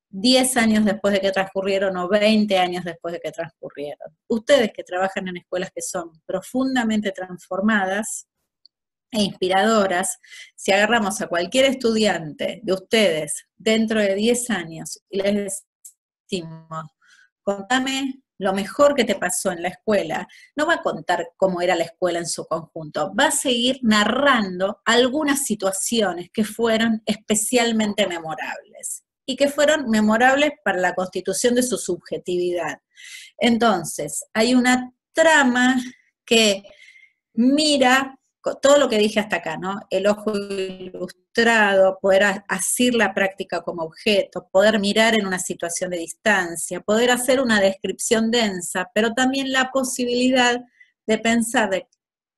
10 años después de que transcurrieron o 20 años después de que transcurrieron? Ustedes que trabajan en escuelas que son profundamente transformadas e inspiradoras, si agarramos a cualquier estudiante de ustedes dentro de 10 años y les decimos, contame lo mejor que te pasó en la escuela, no va a contar cómo era la escuela en su conjunto, va a seguir narrando algunas situaciones que fueron especialmente memorables y que fueron memorables para la constitución de su subjetividad. Entonces, hay una trama que mira todo lo que dije hasta acá, ¿no? El ojo ilustrado, poder asir la práctica como objeto, poder mirar en una situación de distancia, poder hacer una descripción densa, pero también la posibilidad de pensar de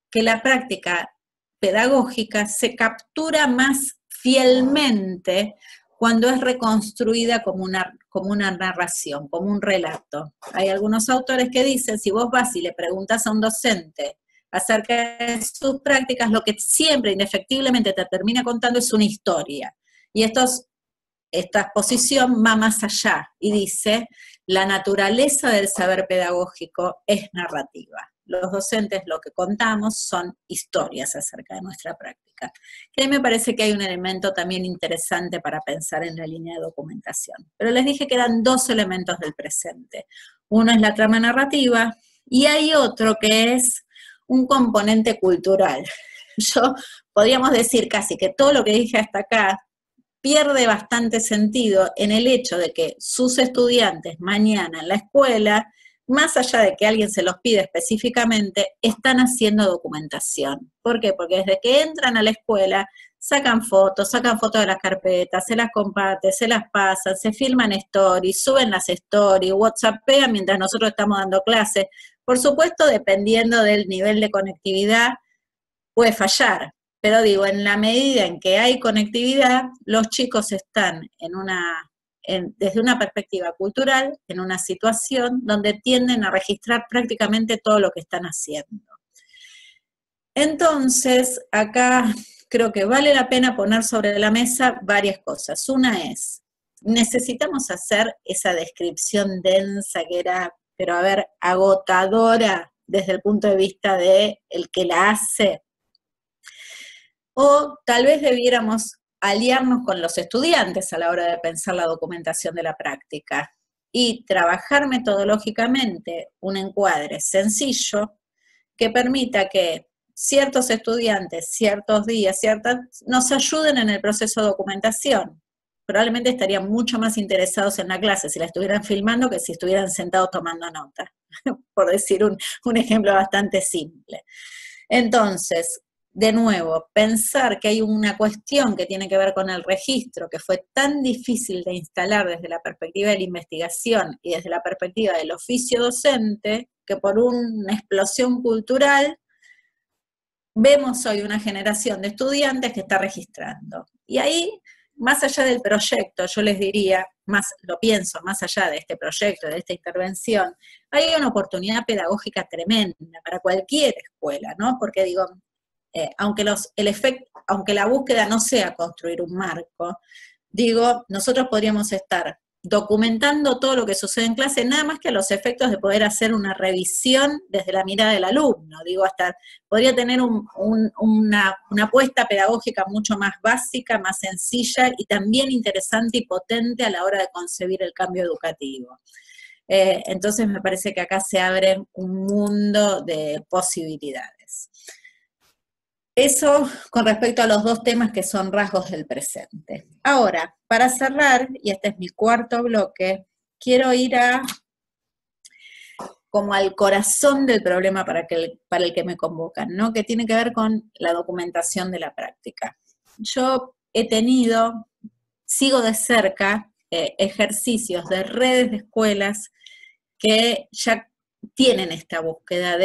que la práctica pedagógica se captura más fielmente cuando es reconstruida como una narración, como un relato. Hay algunos autores que dicen, si vos vas y le preguntas a un docente acerca de sus prácticas, lo que siempre indefectiblemente te termina contando es una historia. Y esta exposición va más allá y dice, la naturaleza del saber pedagógico es narrativa. Los docentes lo que contamos son historias acerca de nuestra práctica. Que ahí me parece que hay un elemento también interesante para pensar en la línea de documentación. Pero les dije que eran dos elementos del presente. Uno es la trama narrativa y hay otro que es un componente cultural. Podríamos decir casi que todo lo que dije hasta acá pierde bastante sentido en el hecho de que sus estudiantes mañana en la escuela, más allá de que alguien se los pide específicamente, están haciendo documentación. ¿Por qué? Porque desde que entran a la escuela sacan fotos de las carpetas, se las comparten, se las pasan, se filman stories, suben las stories, whatsappean mientras nosotros estamos dando clases. Por supuesto, dependiendo del nivel de conectividad, puede fallar. Pero digo, en la medida en que hay conectividad, los chicos están desde una perspectiva cultural, en una situación donde tienden a registrar prácticamente todo lo que están haciendo. Entonces, acá creo que vale la pena poner sobre la mesa varias cosas. Una es, necesitamos hacer esa descripción densa que era, pero a ver, agotadora desde el punto de vista de el que la hace. O tal vez debiéramos aliarnos con los estudiantes a la hora de pensar la documentación de la práctica y trabajar metodológicamente un encuadre sencillo que permita que ciertos estudiantes, ciertos días, nos ayuden en el proceso de documentación. Probablemente estarían mucho más interesados en la clase si la estuvieran filmando que si estuvieran sentados tomando nota, por decir un ejemplo bastante simple. Entonces, de nuevo, pensar que hay una cuestión que tiene que ver con el registro, que fue tan difícil de instalar desde la perspectiva de la investigación y desde la perspectiva del oficio docente, que por una explosión cultural vemos hoy una generación de estudiantes que está registrando. Y ahí, más allá del proyecto, yo les diría, lo pienso, más allá de este proyecto, de esta intervención, hay una oportunidad pedagógica tremenda para cualquier escuela, ¿no? Porque digo, aunque la búsqueda no sea construir un marco, digo, nosotros podríamos estar documentando todo lo que sucede en clase, nada más que a los efectos de poder hacer una revisión desde la mirada del alumno. Digo, hasta podría tener una apuesta pedagógica mucho más básica, más sencilla y también interesante y potente a la hora de concebir el cambio educativo. Entonces me parece que acá se abre un mundo de posibilidades. Eso con respecto a los dos temas que son rasgos del presente. Ahora, para cerrar, y este es mi cuarto bloque, quiero ir como al corazón del problema para el que me convocan, ¿no? Que tiene que ver con la documentación de la práctica. Yo sigo de cerca ejercicios de redes de escuelas que ya tienen esta búsqueda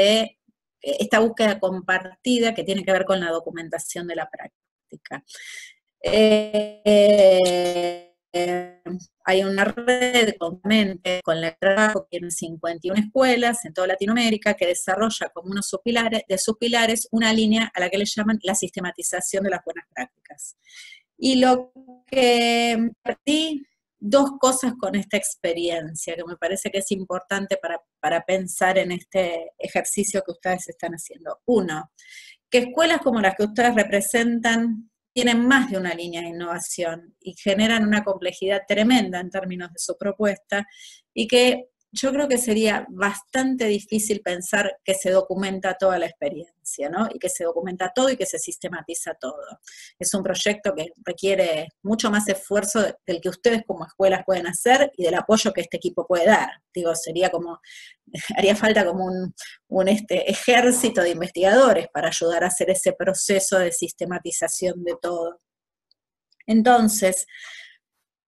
compartida que tiene que ver con la documentación de la práctica. Hay una red con la que trabajo, que tiene 51 escuelas en toda Latinoamérica, que desarrolla como uno de sus pilares una línea a la que le llaman la sistematización de las buenas prácticas. Y lo que partí, dos cosas con esta experiencia, que me parece que es importante para pensar en este ejercicio que ustedes están haciendo. Uno, que escuelas como las que ustedes representan tienen más de una línea de innovación y generan una complejidad tremenda en términos de su propuesta, y que yo creo que sería bastante difícil pensar que se documenta toda la experiencia, ¿no? Y que se documenta todo y que se sistematiza todo. Es un proyecto que requiere mucho más esfuerzo del que ustedes como escuelas pueden hacer y del apoyo que este equipo puede dar. Digo, haría falta como un ejército de investigadores para ayudar a hacer ese proceso de sistematización de todo. Entonces,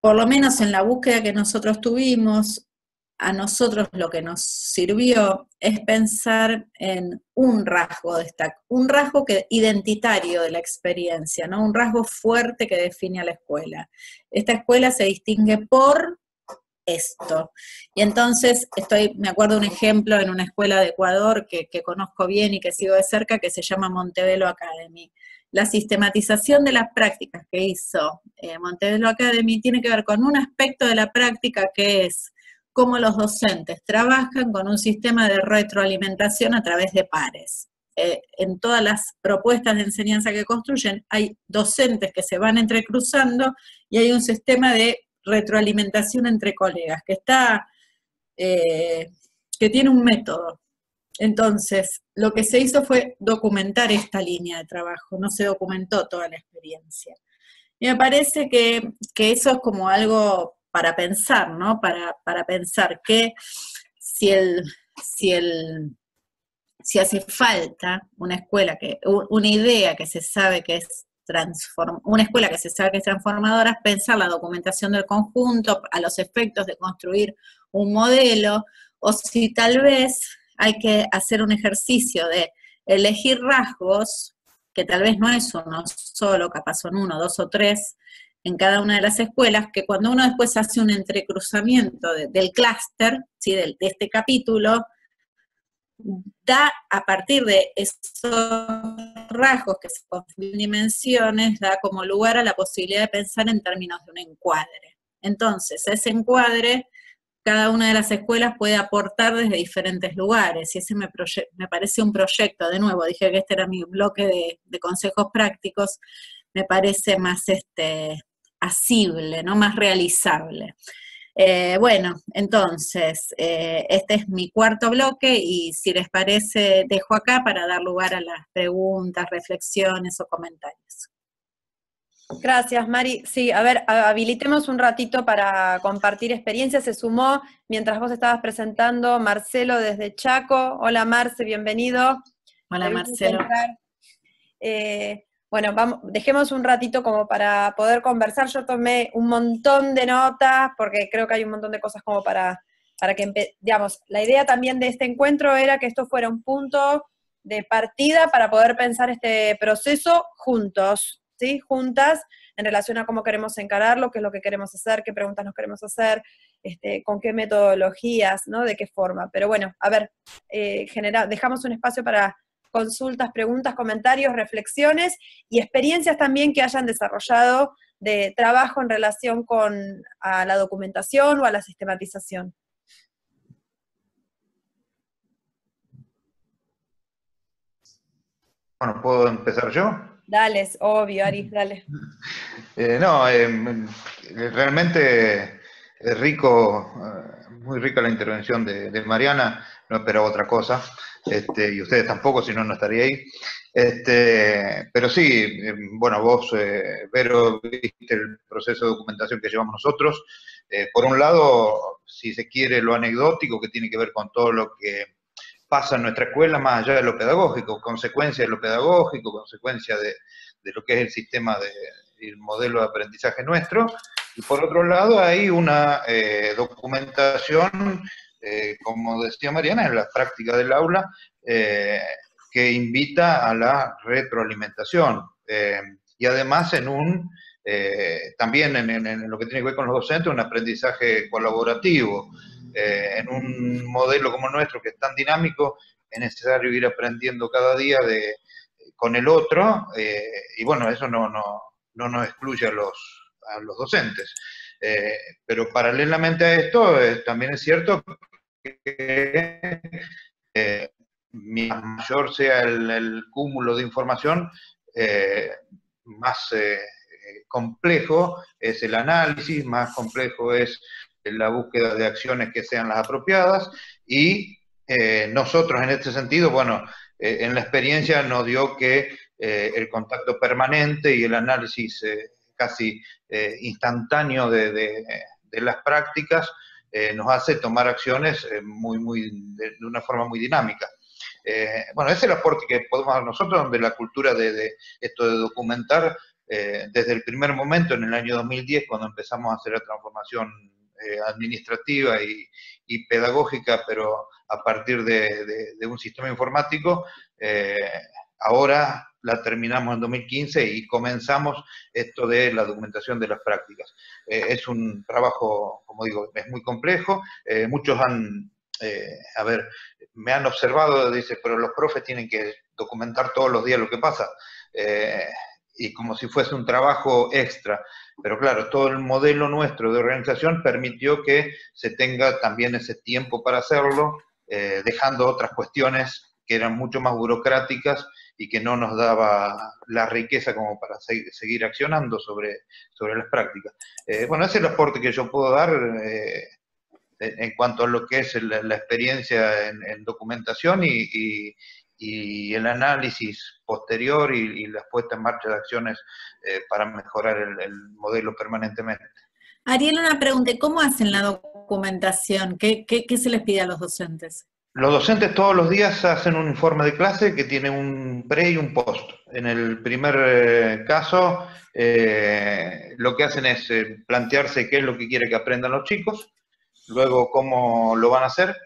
por lo menos en la búsqueda que nosotros tuvimos, a nosotros lo que nos sirvió es pensar en un rasgo identitario de la experiencia, ¿no? Un rasgo fuerte que define a la escuela. Esta escuela se distingue por esto. Y entonces me acuerdo un ejemplo en una escuela de Ecuador que conozco bien y que sigo de cerca, que se llama Montevelo Academy. La sistematización de las prácticas que hizo Montevelo Academy tiene que ver con un aspecto de la práctica que es cómo los docentes trabajan con un sistema de retroalimentación a través de pares. En todas las propuestas de enseñanza que construyen hay docentes que se van entrecruzando y hay un sistema de retroalimentación entre colegas que tiene un método. Entonces, lo que se hizo fue documentar esta línea de trabajo, no se documentó toda la experiencia. Y me parece que eso es como algo para pensar, ¿no? Para pensar que si hace falta una idea que se sabe que es una escuela que se sabe que es transformadora, pensar la documentación del conjunto a los efectos de construir un modelo, o si tal vez hay que hacer un ejercicio de elegir rasgos, que tal vez no es uno solo, capaz son 1, 2 o 3, en cada una de las escuelas, que cuando uno después hace un entrecruzamiento del clúster, ¿sí? de este capítulo, da a partir de esos rasgos que se construyen dimensiones, da como lugar a la posibilidad de pensar en términos de un encuadre. Entonces, ese encuadre cada una de las escuelas puede aportar desde diferentes lugares, y ese me parece un proyecto, de nuevo, dije que este era mi bloque de consejos prácticos, me parece más asible, ¿no? Más realizable. Bueno, entonces, este es mi cuarto bloque, y si les parece, dejo acá para dar lugar a las preguntas, reflexiones o comentarios. Gracias, Mari. Sí, a ver, habilitemos un ratito para compartir experiencias. Se sumó, mientras vos estabas presentando, Marcelo desde Chaco. Hola, Marce, bienvenido. Hola, Marcelo. Bueno, dejemos un ratito como para poder conversar. Yo tomé un montón de notas, porque creo que hay un montón de cosas como para que, digamos, la idea también de este encuentro era que esto fuera un punto de partida para poder pensar este proceso juntos, ¿sí? Juntas, en relación a cómo queremos encararlo, qué es lo que queremos hacer, qué preguntas nos queremos hacer, con qué metodologías, ¿no? De qué forma. Pero bueno, a ver, dejamos un espacio para consultas, preguntas, comentarios, reflexiones y experiencias también que hayan desarrollado de trabajo en relación a la documentación o a la sistematización. Bueno, ¿puedo empezar yo? Dale, es obvio, Ari, dale. Realmente es rico, muy rica la intervención de Mariana, no esperaba otra cosa, y ustedes tampoco, si no, no estaría ahí. Pero sí, bueno, vos, Vero, viste el proceso de documentación que llevamos nosotros. Por un lado, si se quiere, lo anecdótico, que tiene que ver con todo lo que pasa en nuestra escuela, más allá de lo pedagógico, consecuencia de lo pedagógico, consecuencia de lo que es el sistema el modelo de aprendizaje nuestro, y por otro lado hay una documentación, como decía Mariana, en la práctica del aula, que invita a la retroalimentación, y además también en lo que tiene que ver con los docentes, un aprendizaje colaborativo. En un modelo como nuestro, que es tan dinámico, es necesario ir aprendiendo cada día con el otro, y bueno, eso no nos excluye a los docentes. Pero paralelamente a esto, también es cierto que mientras mayor sea el cúmulo de información, más complejo es el análisis, más complejo es la búsqueda de acciones que sean las apropiadas, y nosotros en este sentido, bueno, en la experiencia nos dio que el contacto permanente y el análisis casi instantáneo de las prácticas nos hace tomar acciones de una forma muy dinámica. Bueno, ese es el aporte que podemos dar nosotros, donde la cultura de esto de documentar, desde el primer momento, en el año 2010, cuando empezamos a hacer la transformación administrativa y pedagógica, pero a partir de un sistema informático, ahora la terminamos en 2015 y comenzamos esto de la documentación de las prácticas. Es un trabajo, como digo, es muy complejo. Muchos me han observado, dice, pero los profes tienen que documentar todos los días lo que pasa, y como si fuese un trabajo extra. Pero claro, todo el modelo nuestro de organización permitió que se tenga también ese tiempo para hacerlo, dejando otras cuestiones que eran mucho más burocráticas y que no nos daba la riqueza como para seguir accionando sobre las prácticas. Bueno, ese es el aporte que yo puedo dar en cuanto a lo que es la experiencia en documentación y el análisis posterior y la puesta en marcha de acciones para mejorar el modelo permanentemente. Ariel, una pregunta, ¿cómo hacen la documentación? ¿Qué se les pide a los docentes? Los docentes todos los días hacen un informe de clase que tiene un pre y un post. En el primer caso, lo que hacen es plantearse qué es lo que quiere que aprendan los chicos, luego cómo lo van a hacer,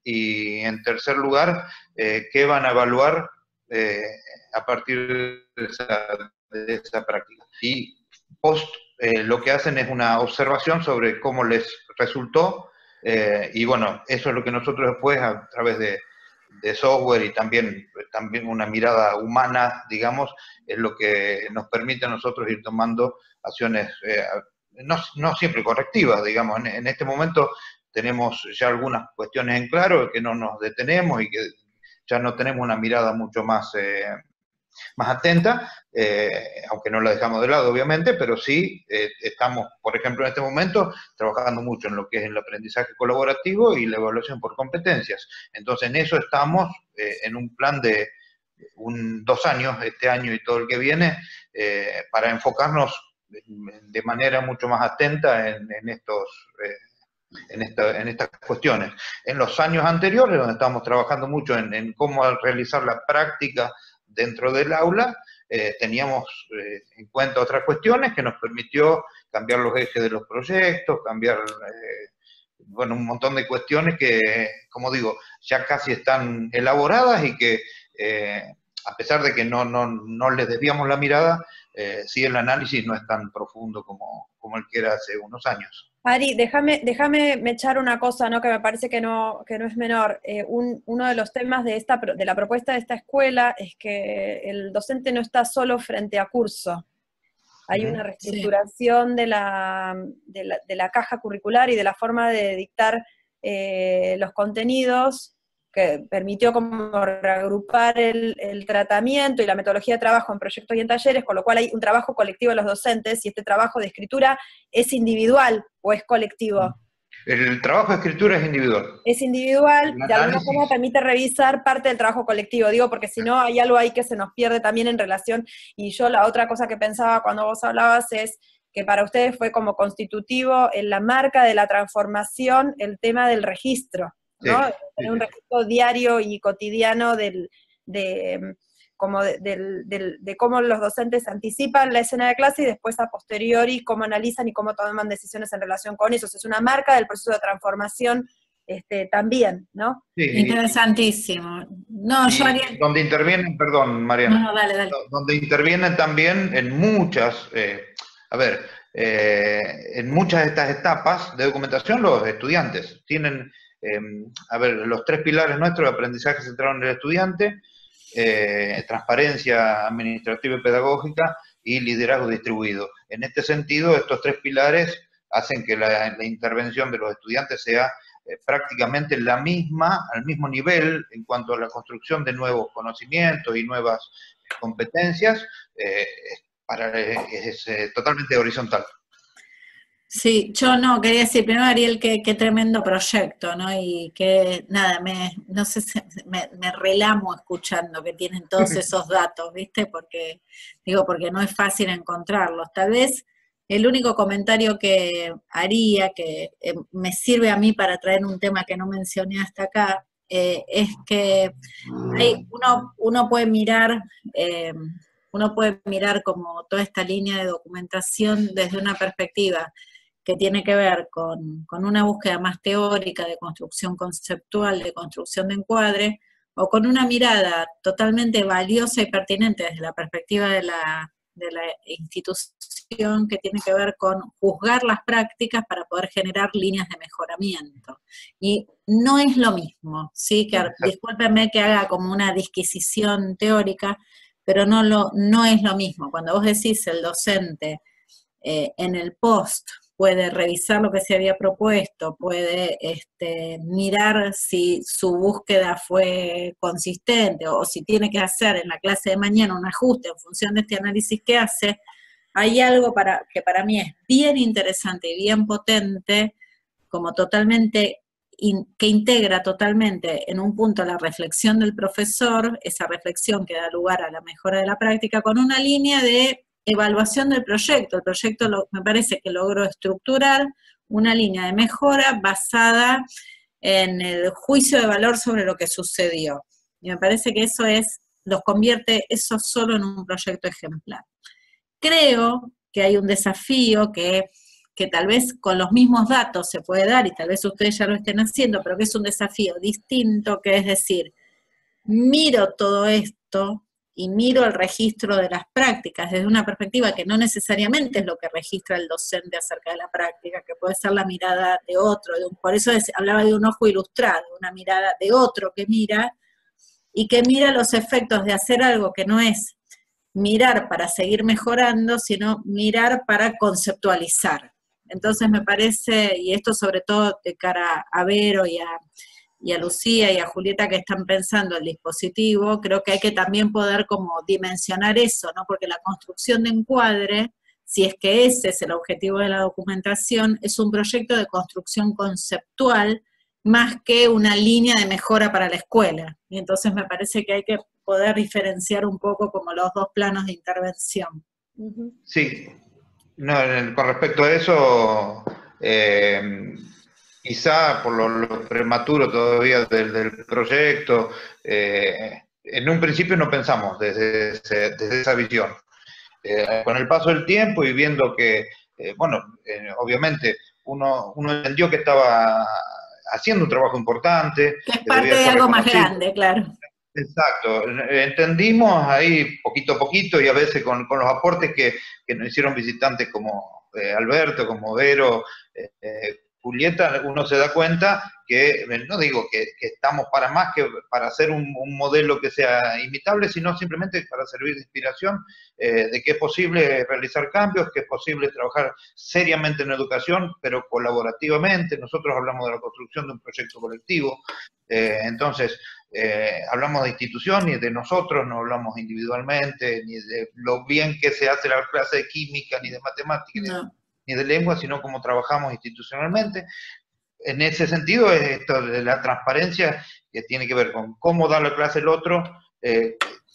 y en tercer lugar, qué van a evaluar a partir de esa práctica. Y post, lo que hacen es una observación sobre cómo les resultó, y bueno, eso es lo que nosotros después, a través de software y también una mirada humana, digamos, es lo que nos permite a nosotros ir tomando acciones, no siempre correctivas, digamos. En este momento tenemos ya algunas cuestiones en claro, que no nos detenemos y que ya no tenemos una mirada mucho más atenta, aunque no la dejamos de lado, obviamente, pero sí estamos, por ejemplo, en este momento, trabajando mucho en lo que es el aprendizaje colaborativo y la evaluación por competencias. Entonces, en eso estamos en un plan de 2 años, este año y todo el que viene, para enfocarnos de manera mucho más atenta en estas cuestiones. En los años anteriores, donde estábamos trabajando mucho en cómo realizar la práctica dentro del aula, teníamos en cuenta otras cuestiones que nos permitió cambiar los ejes de los proyectos, cambiar, bueno, un montón de cuestiones que, como digo, ya casi están elaboradas y que, a pesar de que no les desviamos la mirada, sí el análisis no es tan profundo como el que era hace unos años. Ari, déjame me echar una cosa, ¿no? Que me parece que no es menor. Uno de los temas de la propuesta de esta escuela es que el docente no está solo frente a curso. Hay una reestructuración de la caja curricular y de la forma de dictar los contenidos, que permitió como reagrupar el tratamiento y la metodología de trabajo en proyectos y en talleres, con lo cual hay un trabajo colectivo de los docentes, y este trabajo de escritura es individual o es colectivo. El trabajo de escritura es individual. Es individual, de alguna forma permite revisar parte del trabajo colectivo, digo, porque si no hay algo ahí que se nos pierde también en relación, y yo la otra cosa que pensaba cuando vos hablabas es que para ustedes fue como constitutivo en la marca de la transformación el tema del registro, ¿no? Sí, tener un registro diario y cotidiano de cómo los docentes anticipan la escena de clase y después a posteriori cómo analizan y cómo toman decisiones en relación con eso. Es una marca del proceso de transformación también, ¿no? Sí, interesantísimo. No, yo haría... Donde intervienen, perdón, Mariana. No, dale. Donde intervienen también en muchas, en muchas de estas etapas de documentación los estudiantes. Tienen, los 3 pilares nuestros: aprendizaje centrado en el estudiante, transparencia administrativa y pedagógica y liderazgo distribuido. En este sentido, estos 3 pilares hacen que la intervención de los estudiantes sea prácticamente la misma, al mismo nivel en cuanto a la construcción de nuevos conocimientos y nuevas competencias, es totalmente horizontal. Sí, yo no, quería decir primero, Ariel, qué tremendo proyecto, ¿no? Y que, nada, no sé, me relamo escuchando que tienen todos esos datos, ¿viste? Porque no es fácil encontrarlos. Tal vez el único comentario que haría, que me sirve a mí para traer un tema que no mencioné hasta acá, es que uno puede mirar... uno puede mirar como toda esta línea de documentación desde una perspectiva que tiene que ver con una búsqueda más teórica de construcción conceptual, de construcción de encuadre, o con una mirada totalmente valiosa y pertinente desde la perspectiva de la institución, que tiene que ver con juzgar las prácticas para poder generar líneas de mejoramiento. Y no es lo mismo, ¿sí? Discúlpenme que haga como una disquisición teórica, pero no es lo mismo. Cuando vos decís el docente en el post puede revisar lo que se había propuesto, puede mirar si su búsqueda fue consistente, o si tiene que hacer en la clase de mañana un ajuste en función de este análisis que hace, hay algo que para mí es bien interesante y bien potente, como totalmente que integra totalmente en un punto la reflexión del profesor, esa reflexión que da lugar a la mejora de la práctica, con una línea de evaluación del proyecto. El proyecto me parece que logró estructurar una línea de mejora basada en el juicio de valor sobre lo que sucedió. Y me parece que eso los convierte eso solo en un proyecto ejemplar. Creo que hay un desafío que tal vez con los mismos datos se puede dar, y tal vez ustedes ya lo estén haciendo, pero que es un desafío distinto, que es decir, miro todo esto y miro el registro de las prácticas desde una perspectiva que no necesariamente es lo que registra el docente acerca de la práctica, que puede ser la mirada de otro, por eso hablaba de un ojo ilustrado, una mirada de otro que mira, y que mira los efectos de hacer algo que no es mirar para seguir mejorando, sino mirar para conceptualizar. Entonces me parece, y esto sobre todo de cara a Vero y a Lucía y a Julieta que están pensando el dispositivo, creo que hay que también poder como dimensionar eso, ¿no? Porque la construcción de encuadre, si es que ese es el objetivo de la documentación, es un proyecto de construcción conceptual más que una línea de mejora para la escuela. Y entonces me parece que hay que poder diferenciar un poco como los dos planos de intervención. Sí, no, con respecto a eso, quizá por lo prematuro todavía del proyecto, en un principio no pensamos desde esa visión. Con el paso del tiempo y viendo que, obviamente uno entendió que estaba haciendo un trabajo importante, Que es que parte debía de ser algo más reconocido. grande, claro. Exacto, entendimos ahí poquito a poquito y a veces con los aportes que nos hicieron visitantes como Alberto, como Vero, Julieta, uno se da cuenta que, no digo que estamos para más que para hacer un modelo que sea imitable, sino simplemente para servir de inspiración de que es posible realizar cambios, que es posible trabajar seriamente en educación, pero colaborativamente. Nosotros hablamos de la construcción de un proyecto colectivo, entonces hablamos de institución ni de nosotros, no hablamos individualmente, ni de lo bien que se hace la clase de química, ni de matemática, No. ni de lengua, sino cómo trabajamos institucionalmente. En ese sentido, es esto de la transparencia que tiene que ver con cómo da la clase el otro,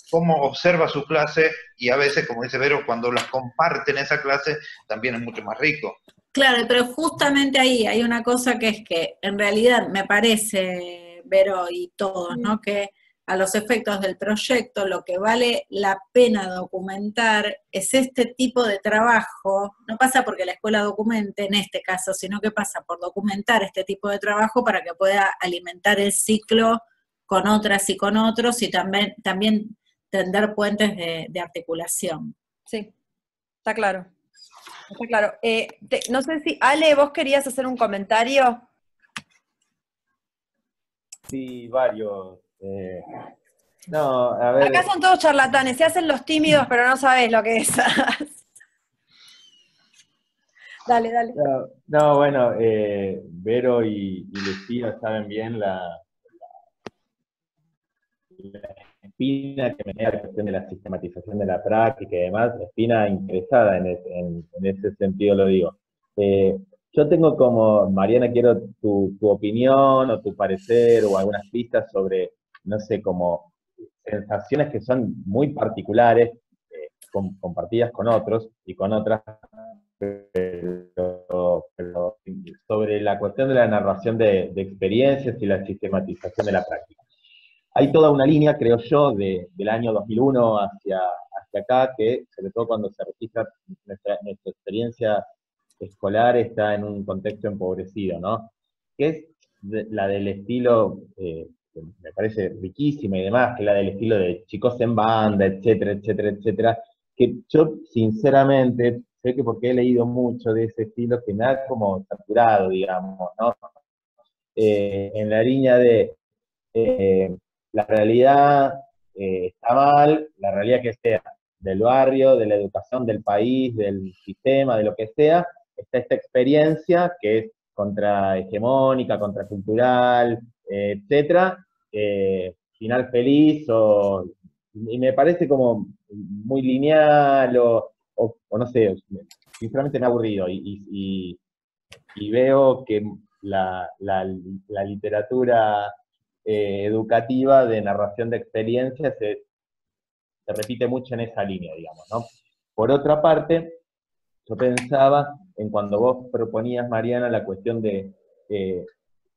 cómo observa su clase, y a veces, como dice Vero, cuando las comparten esa clase, también es mucho más rico. Claro, pero justamente ahí hay una cosa que es que en realidad me parece, Vero y todos, ¿no? Que a los efectos del proyecto lo que vale la pena documentar es este tipo de trabajo. No pasa porque la escuela documente en este caso, sino que pasa por documentar este tipo de trabajo para que pueda alimentar el ciclo con otras y con otros y también tender puentes de articulación. Sí, está claro. Está claro. No sé si, Ale, vos querías hacer un comentario. Sí, varios. No, a ver. Acá son todos charlatanes, se hacen los tímidos, pero no sabés lo que es. Dale, dale. No, bueno, Vero y Lucía saben bien la espina que me da la cuestión de la sistematización de la práctica y demás, espina interesada en ese sentido lo digo. Yo tengo como, Mariana, quiero tu opinión o tu parecer o algunas pistas sobre, no sé, como sensaciones que son muy particulares, compartidas con otros y con otras, pero sobre la cuestión de la narración de experiencias y la sistematización de la práctica. Hay toda una línea, creo yo, del año 2001 hacia acá, que sobre todo cuando se registra nuestra experiencia escolar está en un contexto empobrecido, ¿no? Que es la del estilo, que me parece riquísima y demás, que es la del estilo de chicos en banda, etcétera, etcétera, etcétera, que yo sinceramente, sé que porque he leído mucho de ese estilo, que me ha como saturado, digamos, ¿no? En la línea de la realidad está mal, la realidad que sea del barrio, de la educación, del país, del sistema, de lo que sea, está esta experiencia que es contrahegemónica, contracultural, etcétera, final feliz, y me parece como muy lineal, o no sé, sinceramente me ha aburrido, y veo que la literatura educativa de narración de experiencias se repite mucho en esa línea, digamos, ¿no? Por otra parte, yo pensaba en cuando vos proponías, Mariana, la cuestión de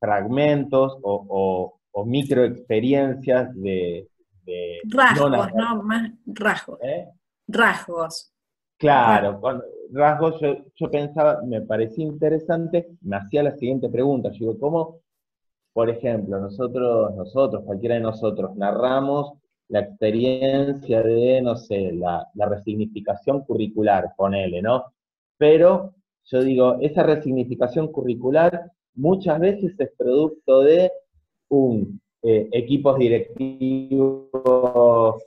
fragmentos o microexperiencias de rasgos, ¿no? Más rasgos. Rasgos. Claro, con rasgos yo pensaba, me parecía interesante, me hacía la siguiente pregunta, yo digo, ¿cómo, por ejemplo, nosotros, cualquiera de nosotros, narramos la experiencia de, no sé, la resignificación curricular, ponele, ¿no? Pero yo digo, esa resignificación curricular muchas veces es producto de equipos directivos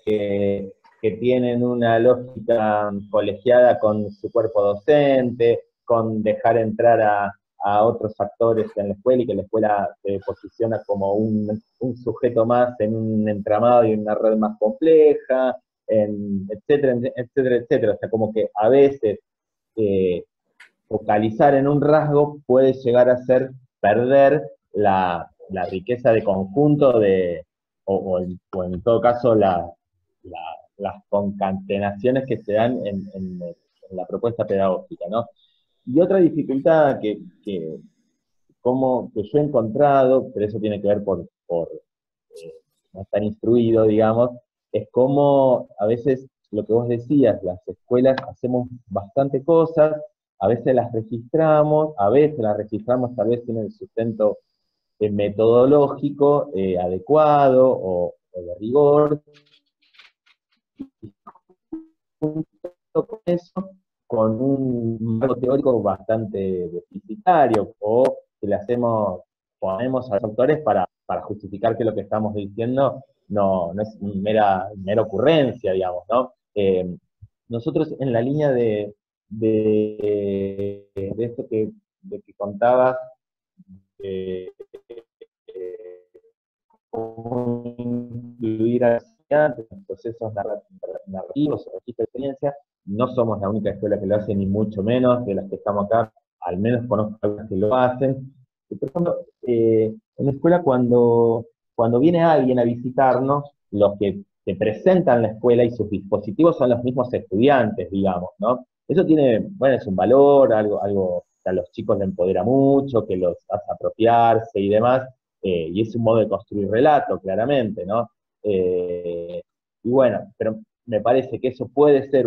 que tienen una lógica colegiada con su cuerpo docente, con dejar entrar a otros actores en la escuela y que la escuela se posiciona como un sujeto más en un entramado y en una red más compleja, etcétera, etcétera, etcétera. O sea, como que a veces focalizar en un rasgo puede llegar a ser perder la riqueza de conjunto o en todo caso las concatenaciones que se dan en la propuesta pedagógica, ¿no? Y otra dificultad que yo he encontrado, pero eso tiene que ver por no estar instruido, digamos, es cómo a veces lo que vos decías, las escuelas hacemos bastante cosas, a veces las registramos tal vez sin el sustento metodológico adecuado o de rigor, y junto con eso, con un marco teórico bastante deficitario, o que ponemos a los autores para justificar que lo que estamos diciendo no es mera ocurrencia, digamos, ¿no? Nosotros en la línea de esto de que contabas, cómo incluir a los estudiantes en procesos narrativos o registro de experiencia. No somos la única escuela que lo hace, ni mucho menos, de las que estamos acá, al menos conozco algunas que lo hacen. Y por ejemplo, en la escuela cuando viene alguien a visitarnos, los que se presentan la escuela y sus dispositivos son los mismos estudiantes, digamos, ¿no? Eso tiene, bueno, es un valor, algo que a los chicos les empodera mucho, que los hace apropiarse y demás, y es un modo de construir relato, claramente, ¿no? Y bueno, pero me parece que eso puede ser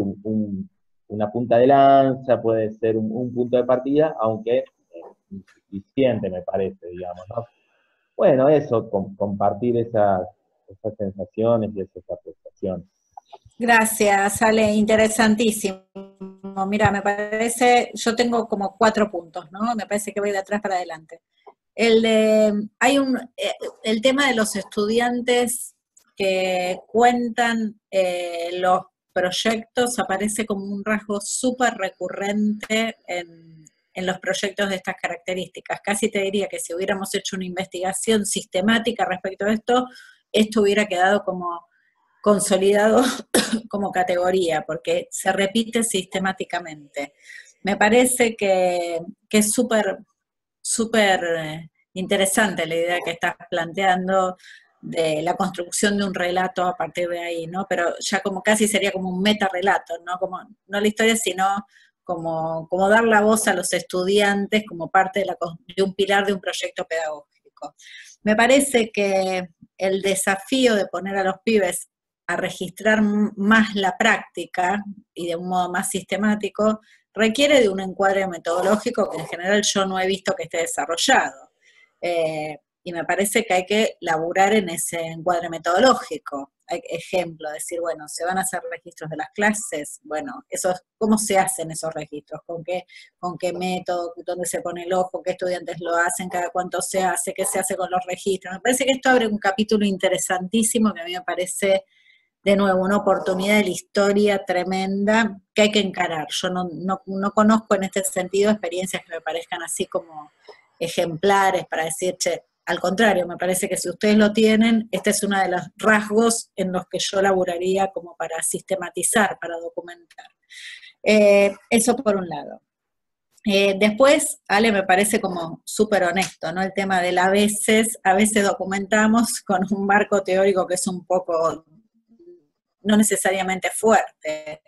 una punta de lanza, puede ser un punto de partida, aunque insuficiente, me parece, digamos, ¿no? Bueno, eso, compartir esas sensaciones y esas apreciaciones. Gracias, Ale, interesantísimo. Mira, me parece, yo tengo como 4 puntos, ¿no? Me parece que voy de atrás para adelante. El tema de los estudiantes que cuentan los proyectos aparece como un rasgo súper recurrente en los proyectos de estas características. Casi te diría que si hubiéramos hecho una investigación sistemática respecto a esto hubiera quedado como consolidado como categoría, porque se repite sistemáticamente. Me parece que es súper interesante la idea que estás planteando de la construcción de un relato a partir de ahí, ¿no? Pero ya como casi sería como un metarrelato, ¿no? Como, no la historia, sino como dar la voz a los estudiantes como parte de un pilar de un proyecto pedagógico. Me parece que el desafío de poner a los pibes a registrar más la práctica y de un modo más sistemático requiere de un encuadre metodológico que en general yo no he visto que esté desarrollado. Y me parece que hay que laburar en ese encuadre metodológico. Ejemplo, decir, bueno, se van a hacer registros de las clases, bueno, ¿cómo se hacen esos registros? ¿Con qué método? ¿Dónde se pone el ojo? ¿Qué estudiantes lo hacen? ¿Cada cuánto se hace? ¿Qué se hace con los registros? Me parece que esto abre un capítulo interesantísimo que a mí me parece, de nuevo, una oportunidad de la historia tremenda que hay que encarar. Yo no conozco en este sentido experiencias que me parezcan así como ejemplares para decir, che, al contrario, me parece que si ustedes lo tienen, este es uno de los rasgos en los que yo laburaría como para sistematizar, para documentar. Eso por un lado. Después, Ale, me parece como súper honesto, ¿no? El tema del a veces documentamos con un marco teórico que es un poco no necesariamente fuerte.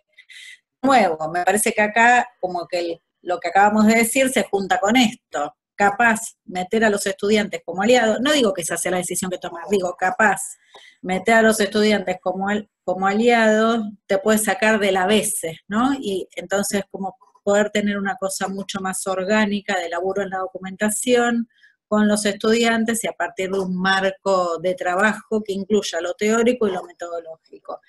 Nuevo, me parece que acá como que lo que acabamos de decir se junta con esto. Capaz meter a los estudiantes como aliados, no digo que esa sea la decisión que tomar, digo capaz meter a los estudiantes como aliados te puede sacar de la veces, ¿no? Y entonces como poder tener una cosa mucho más orgánica de laburo en la documentación con los estudiantes y a partir de un marco de trabajo que incluya lo teórico y lo metodológico.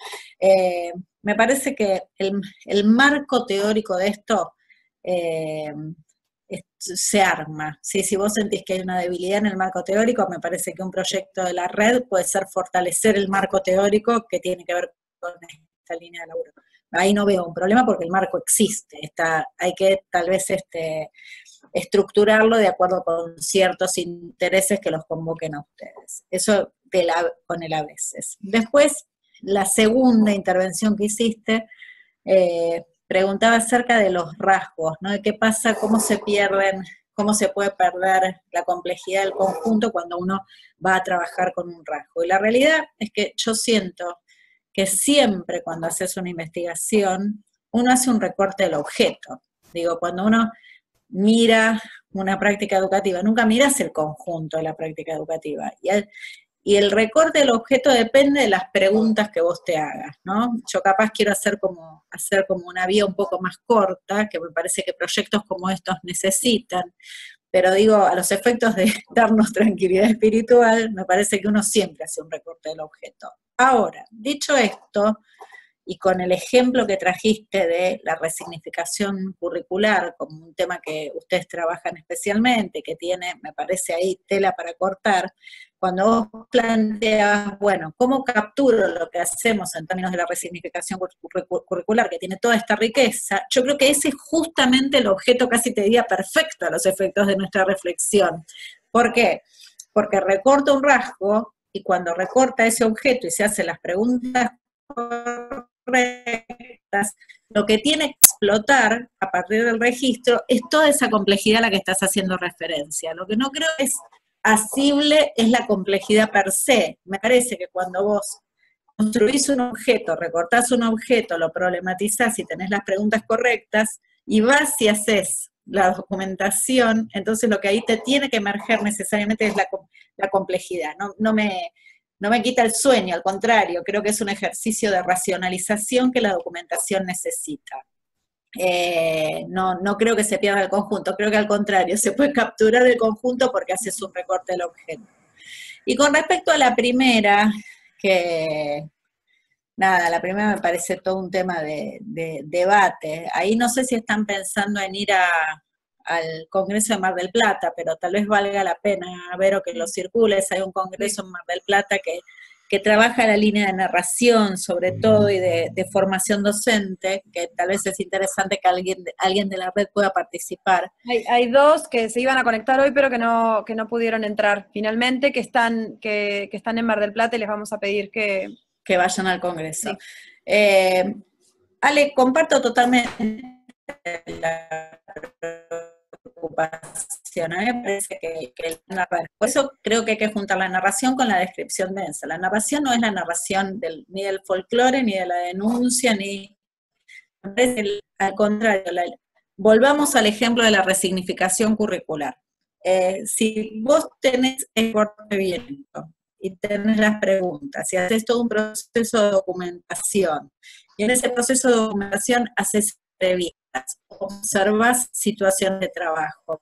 Me parece que el marco teórico de esto se arma. ¿Sí? Si vos sentís que hay una debilidad en el marco teórico, me parece que un proyecto de la red puede ser fortalecer el marco teórico que tiene que ver con esta línea de laburo. ahí no veo un problema porque el marco existe, hay que tal vez estructurarlo de acuerdo con ciertos intereses que los convoquen a ustedes. Eso con el a veces. Después, la segunda intervención que hiciste, preguntaba acerca de los rasgos, ¿no? De qué pasa, cómo se pierden, cómo se puede perder la complejidad del conjunto cuando uno va a trabajar con un rasgo. Y la realidad es que yo siento que siempre cuando haces una investigación, uno hace un recorte del objeto. Digo, cuando uno mira una práctica educativa, nunca miras el conjunto de la práctica educativa. Y el recorte del objeto depende de las preguntas que vos te hagas, ¿no? Yo capaz quiero hacer como una vía un poco más corta, que me parece que proyectos como estos necesitan, pero digo, a los efectos de darnos tranquilidad espiritual, me parece que uno siempre hace un recorte del objeto. Ahora, dicho esto, y con el ejemplo que trajiste de la resignificación curricular, como un tema que ustedes trabajan especialmente, que tiene, me parece ahí, tela para cortar, cuando vos planteas, bueno, ¿cómo capturo lo que hacemos en términos de la resignificación curricular, que tiene toda esta riqueza? Yo creo que ese es justamente el objeto, casi te diría, perfecto a los efectos de nuestra reflexión. ¿Por qué? Porque recorta un rasgo, y cuando recorta ese objeto y se hacen las preguntas correctas, lo que tiene que explotar a partir del registro es toda esa complejidad a la que estás haciendo referencia. Lo que no creo es asible es la complejidad per se. Me parece que cuando vos construís un objeto, recortás un objeto, lo problematizás y tenés las preguntas correctas, y vas y haces la documentación, entonces lo que ahí te tiene que emerger necesariamente es la complejidad. No me quita el sueño, al contrario, creo que es un ejercicio de racionalización que la documentación necesita. No creo que se pierda el conjunto, creo que al contrario, se puede capturar el conjunto porque haces un recorte del objeto. Y con respecto a la primera, la primera me parece todo un tema de debate. Ahí no sé si están pensando en ir al Congreso de Mar del Plata, pero tal vez valga la pena ver o que lo circules. Hay un congreso en Mar del Plata que trabaja la línea de narración, sobre todo, y de formación docente, que tal vez es interesante que alguien de la red pueda participar. Hay dos que se iban a conectar hoy, pero que no pudieron entrar finalmente, que están en Mar del Plata, y les vamos a pedir que vayan al congreso. Sí. Ale, comparto totalmente la preocupación. A mí me parece que por eso creo que hay que juntar la narración con la descripción densa. La narración no es la narración ni del folclore, ni de la denuncia, al contrario. Volvamos al ejemplo de la resignificación curricular. Si vos tenés el cortevimiento y tenés las preguntas, y haces todo un proceso de documentación, y en ese proceso de documentación haces entrevistas, observas situaciones de trabajo,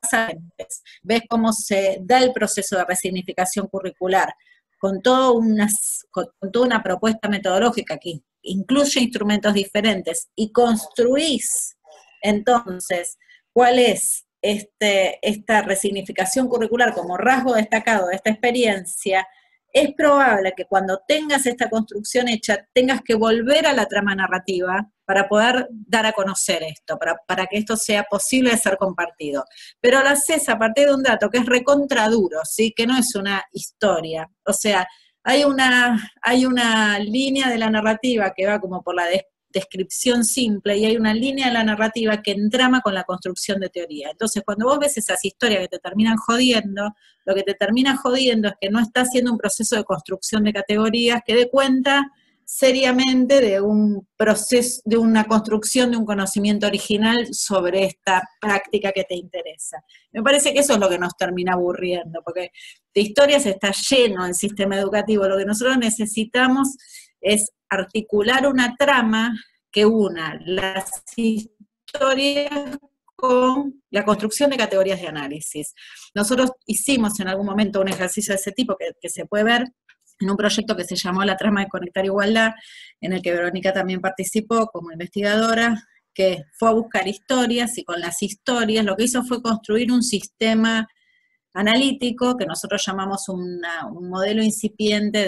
ves cómo se da el proceso de resignificación curricular, con toda una propuesta metodológica que incluye instrumentos diferentes, y construís entonces cuál es esta resignificación curricular como rasgo destacado de esta experiencia. Es probable que cuando tengas esta construcción hecha, tengas que volver a la trama narrativa para poder dar a conocer esto, para que esto sea posible de ser compartido. Pero lo haces a partir de un dato que es recontraduro, ¿sí? Que no es una historia. O sea, hay una línea de la narrativa que va como por la descripción simple, y hay una línea de la narrativa que entrama con la construcción de teoría. Entonces, cuando vos ves esas historias que te terminan jodiendo, lo que te termina jodiendo es que no estás haciendo un proceso de construcción de categorías que dé cuenta seriamente de un proceso, de una construcción de un conocimiento original sobre esta práctica que te interesa. Me parece que eso es lo que nos termina aburriendo, porque de historias está lleno el sistema educativo. Lo que nosotros necesitamos es articular una trama que una las historias con la construcción de categorías de análisis. Nosotros hicimos en algún momento un ejercicio de ese tipo que se puede ver en un proyecto que se llamó La Trama de Conectar Igualdad, en el que Verónica también participó como investigadora, que fue a buscar historias, y con las historias lo que hizo fue construir un sistema analítico que nosotros llamamos un modelo incipiente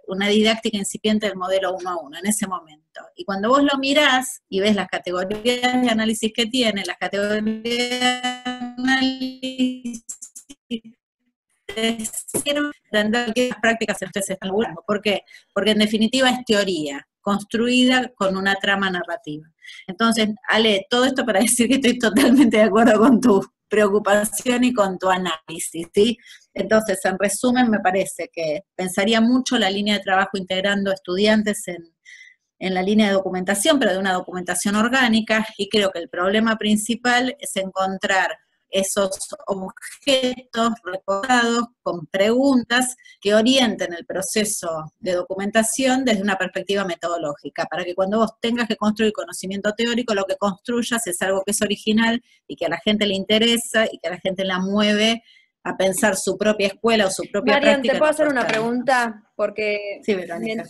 una didáctica incipiente del modelo 1 a 1 en ese momento. Y cuando vos lo mirás y ves las categorías de análisis que tiene, las categorías de análisis sirven para entender qué prácticas ustedes están logrando. ¿Por qué? Porque en definitiva es teoría, construida con una trama narrativa. Entonces, Ale, todo esto para decir que estoy totalmente de acuerdo con tu preocupación y con tu análisis, ¿sí? Entonces, en resumen, me parece que pensaría mucho la línea de trabajo integrando estudiantes en la línea de documentación, pero de una documentación orgánica, y creo que el problema principal es encontrar esos objetos recordados con preguntas que orienten el proceso de documentación desde una perspectiva metodológica, para que cuando vos tengas que construir conocimiento teórico, lo que construyas es algo que es original y que a la gente le interesa y que a la gente la mueve a pensar su propia escuela o su propia Marian, práctica. ¿te puedo hacer una pregunta? Porque sí, Verónica.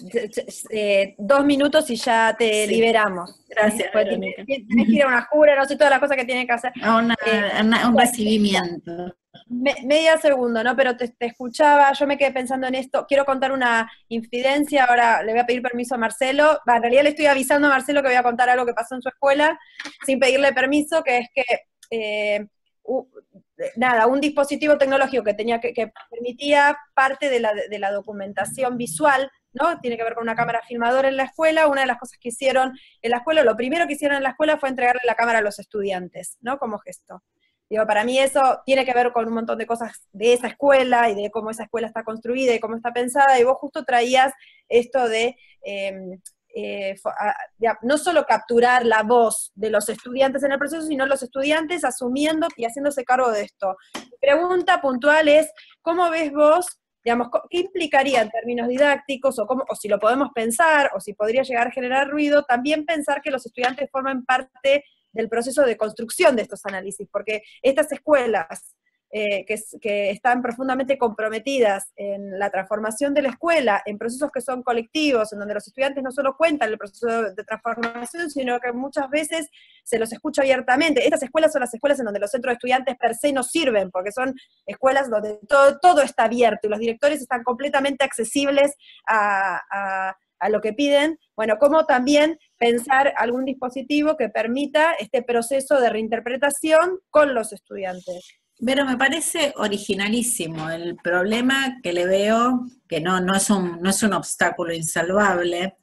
2 minutos y ya te liberamos. Gracias, Verónica. Tienes que ir a una jura, no sé, todas las cosas que tienes que hacer. Un recibimiento. Media segundo, ¿no? Pero te escuchaba, yo me quedé pensando en esto, quiero contar una infidencia, ahora le voy a pedir permiso a Marcelo, en realidad le estoy avisando a Marcelo que voy a contar algo que pasó en su escuela, sin pedirle permiso, que es que un dispositivo tecnológico que que permitía parte de la documentación visual, ¿no? Tiene que ver con una cámara filmadora en la escuela. Una de las cosas que hicieron en la escuela, lo primero que hicieron en la escuela fue entregarle la cámara a los estudiantes, ¿no? Como gesto. Digo, para mí eso tiene que ver con un montón de cosas de esa escuela y de cómo esa escuela está construida y cómo está pensada, y vos justo traías esto de no solo capturar la voz de los estudiantes en el proceso, sino los estudiantes asumiendo y haciéndose cargo de esto. Mi pregunta puntual es, ¿cómo ves vos, digamos, qué implicaría en términos didácticos, o si lo podemos pensar, o si podría llegar a generar ruido, también pensar que los estudiantes forman parte del proceso de construcción de estos análisis? Porque estas escuelas que están profundamente comprometidas en la transformación de la escuela, en procesos que son colectivos, en donde los estudiantes no solo cuentan el proceso de transformación, sino que muchas veces se los escucha abiertamente. Estas escuelas son las escuelas en donde los centros de estudiantes per se no sirven, porque son escuelas donde todo está abierto, y los directores están completamente accesibles a lo que piden. Bueno, cómo también pensar algún dispositivo que permita este proceso de reinterpretación con los estudiantes. Pero me parece originalísimo. El problema que le veo, que no es un obstáculo insalvable,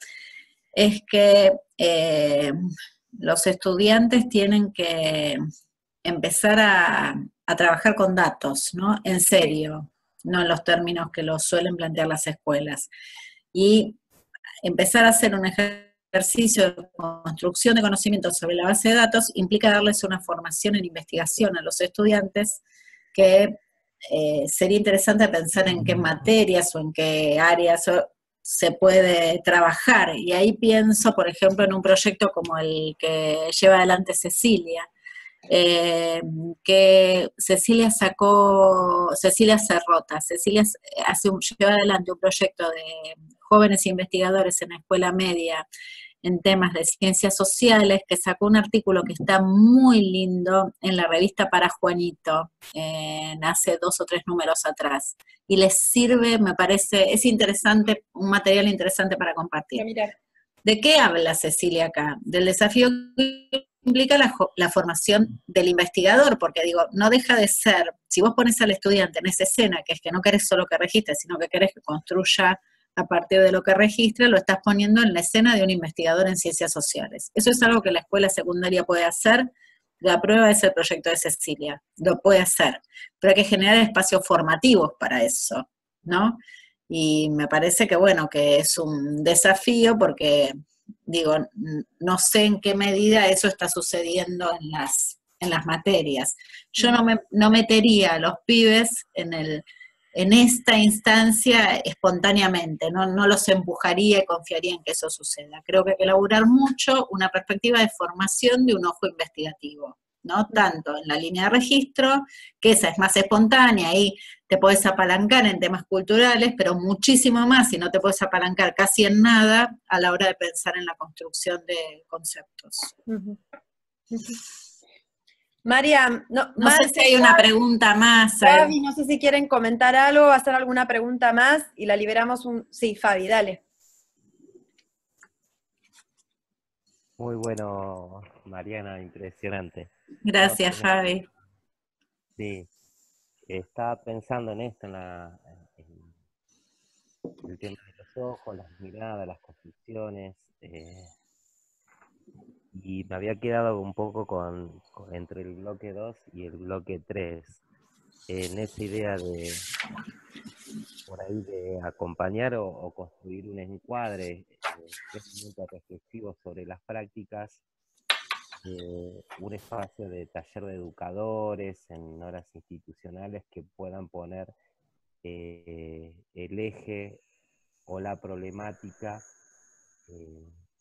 es que los estudiantes tienen que empezar a trabajar con datos, ¿no? En serio, no en los términos que los suelen plantear las escuelas. Y empezar a hacer un ejercicio de construcción de conocimientos sobre la base de datos implica darles una formación en investigación a los estudiantes que sería interesante pensar en qué materias o en qué áreas se puede trabajar. Y ahí pienso, por ejemplo, en un proyecto como el que lleva adelante Cecilia, que Cecilia Cerrota. Cecilia lleva adelante un proyecto de jóvenes investigadores en la escuela media en temas de ciencias sociales, que sacó un artículo que está muy lindo en la revista Para Juanito, hace 2 o 3 números atrás, y les sirve, me parece, es interesante, un material interesante para compartir. ¿De qué habla Cecilia acá? Del desafío que implica la formación del investigador, porque digo, no deja de ser, si vos pones al estudiante en esa escena, que es que no querés solo que registre, sino que querés que construya a partir de lo que registra, lo estás poniendo en la escena de un investigador en ciencias sociales. Eso es algo que la escuela secundaria puede hacer. La prueba es el proyecto de Cecilia, lo puede hacer, pero hay que generar espacios formativos para eso, ¿no? Y me parece que, bueno, que es un desafío porque, digo, no sé en qué medida eso está sucediendo en las materias. Yo no metería a los pibes en esta instancia espontáneamente, no los empujaría y confiaría en que eso suceda. Creo que hay que elaborar mucho una perspectiva de formación de un ojo investigativo, ¿no? Tanto en la línea de registro, que esa es más espontánea, ahí te podés apalancar en temas culturales, pero muchísimo más, y no te podés apalancar casi en nada a la hora de pensar en la construcción de conceptos. Mariam, No sé si hay una pregunta más. Fabi, no sé si quieren comentar algo, hacer alguna pregunta más y la liberamos Sí, Fabi, dale. Muy bueno, Mariana, impresionante. Gracias, Fabi. Sí, estaba pensando en esto, en el tema de los ojos, las miradas, las construcciones, y me había quedado un poco entre el bloque 2 y el bloque 3, en esa idea de, por ahí, de acompañar o construir un encuadre realmente reflexivo sobre las prácticas, un espacio de taller de educadores en horas institucionales que puedan poner el eje o la problemática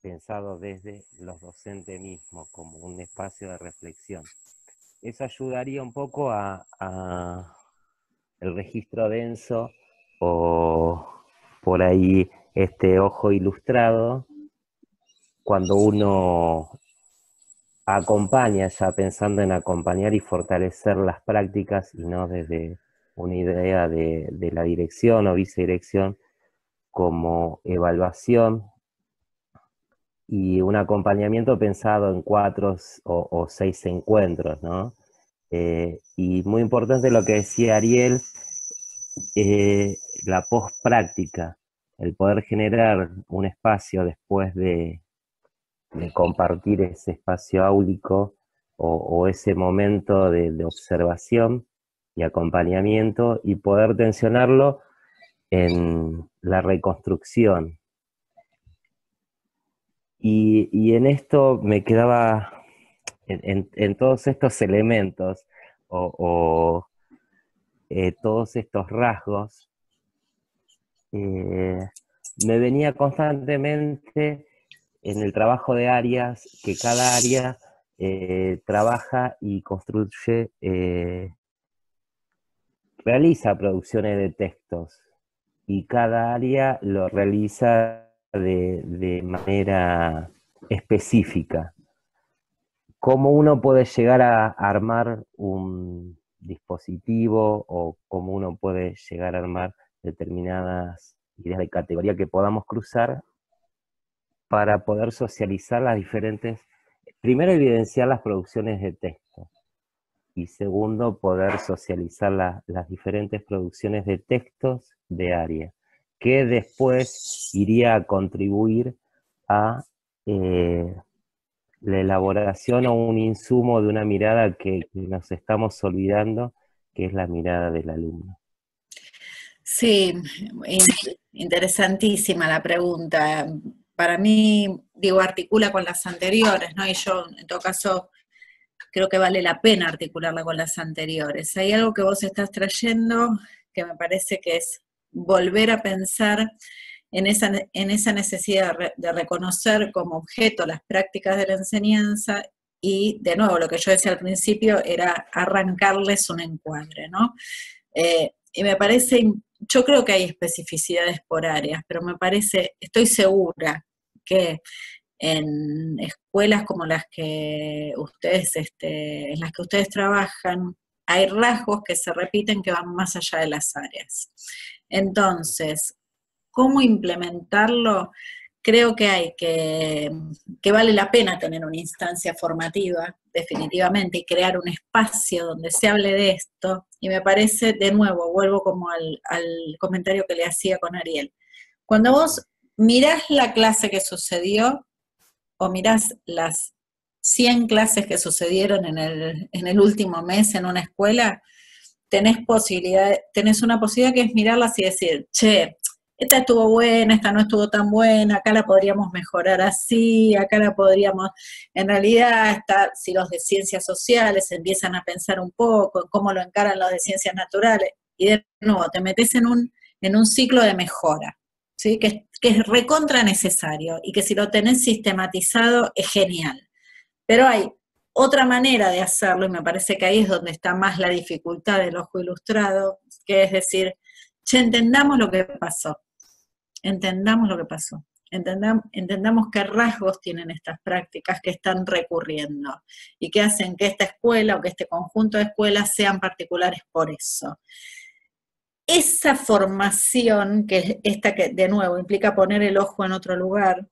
pensado desde los docentes mismos como un espacio de reflexión. Eso ayudaría un poco a el registro denso o por ahí este ojo ilustrado, cuando uno acompaña, ya pensando en acompañar y fortalecer las prácticas y no desde una idea de la dirección o vicedirección como evaluación, y un acompañamiento pensado en 4 o 6 encuentros, ¿no? Y muy importante lo que decía Ariel, la post-práctica, el poder generar un espacio después de compartir ese espacio áulico o ese momento de observación y acompañamiento, y poder tensionarlo en la reconstrucción. Y en esto me quedaba, en todos estos elementos todos estos rasgos, me venía constantemente en el trabajo de áreas, que cada área trabaja y construye, realiza producciones de textos, y cada área lo realiza de manera específica. ¿Cómo uno puede llegar a armar un dispositivo, o cómo uno puede llegar a armar determinadas ideas de categoría que podamos cruzar para poder socializar las diferentes, primero evidenciar las producciones de texto, y segundo poder socializar las diferentes producciones de textos de área, que después iría a contribuir a la elaboración o un insumo de una mirada que nos estamos olvidando, que es la mirada del alumno. Sí, interesantísima la pregunta. Para mí, digo, articula con las anteriores, ¿no? Y yo, en todo caso, creo que vale la pena articularla con las anteriores. Hay algo que vos estás trayendo que me parece que es volver a pensar en esa necesidad de reconocer como objeto las prácticas de la enseñanza, y de nuevo, lo que yo decía al principio era arrancarles un encuadre, ¿no? Y me parece, yo creo que hay especificidades por áreas, pero me parece, estoy segura que en escuelas como las que ustedes, en las que ustedes trabajan, hay rasgos que se repiten que van más allá de las áreas. Entonces, ¿cómo implementarlo? Creo que que vale la pena tener una instancia formativa, definitivamente, y crear un espacio donde se hable de esto, y me parece, de nuevo, vuelvo como al comentario que le hacía con Ariel. Cuando vos mirás la clase que sucedió, o mirás las 100 clases que sucedieron en el último mes en una escuela, tenés una posibilidad que es mirarlas y decir, che, esta estuvo buena, esta no estuvo tan buena, acá la podríamos mejorar así, acá la podríamos, en realidad, si los de ciencias sociales empiezan a pensar un poco en cómo lo encaran los de ciencias naturales, y de nuevo te metes en un ciclo de mejora, ¿sí? Que es recontra necesario, y que si lo tenés sistematizado es genial. Pero hay otra manera de hacerlo, y me parece que ahí es donde está más la dificultad del ojo ilustrado, que es decir, che, entendamos lo que pasó. entendamos qué rasgos tienen estas prácticas que están recurriendo y que hacen que esta escuela o que este conjunto de escuelas sean particulares por eso. Esa formación, que es esta que de nuevo implica poner el ojo en otro lugar,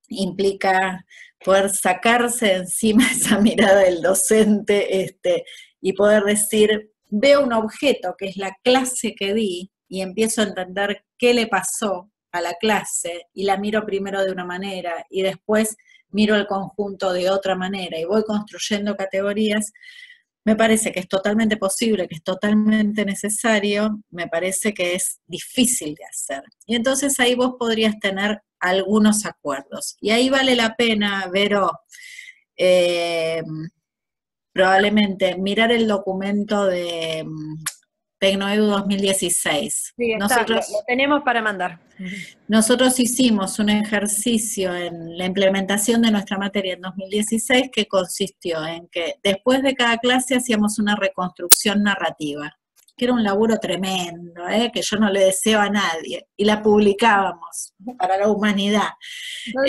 implica poder sacarse de encima esa mirada del docente y poder decir, veo un objeto que es la clase que di y empiezo a entender qué le pasó a la clase y la miro primero de una manera y después miro el conjunto de otra manera y voy construyendo categorías. Me parece que es totalmente posible, que es totalmente necesario, me parece que es difícil de hacer. Y entonces ahí vos podrías tener algunos acuerdos. Y ahí vale la pena, Vero, probablemente mirar el documento de Tecnoedu 2016. Sí, está, lo tenemos para mandar. Nosotros hicimos un ejercicio en la implementación de nuestra materia en 2016 que consistió en que después de cada clase hacíamos una reconstrucción narrativa, que era un laburo tremendo, que yo no le deseo a nadie, y la publicábamos para la humanidad. No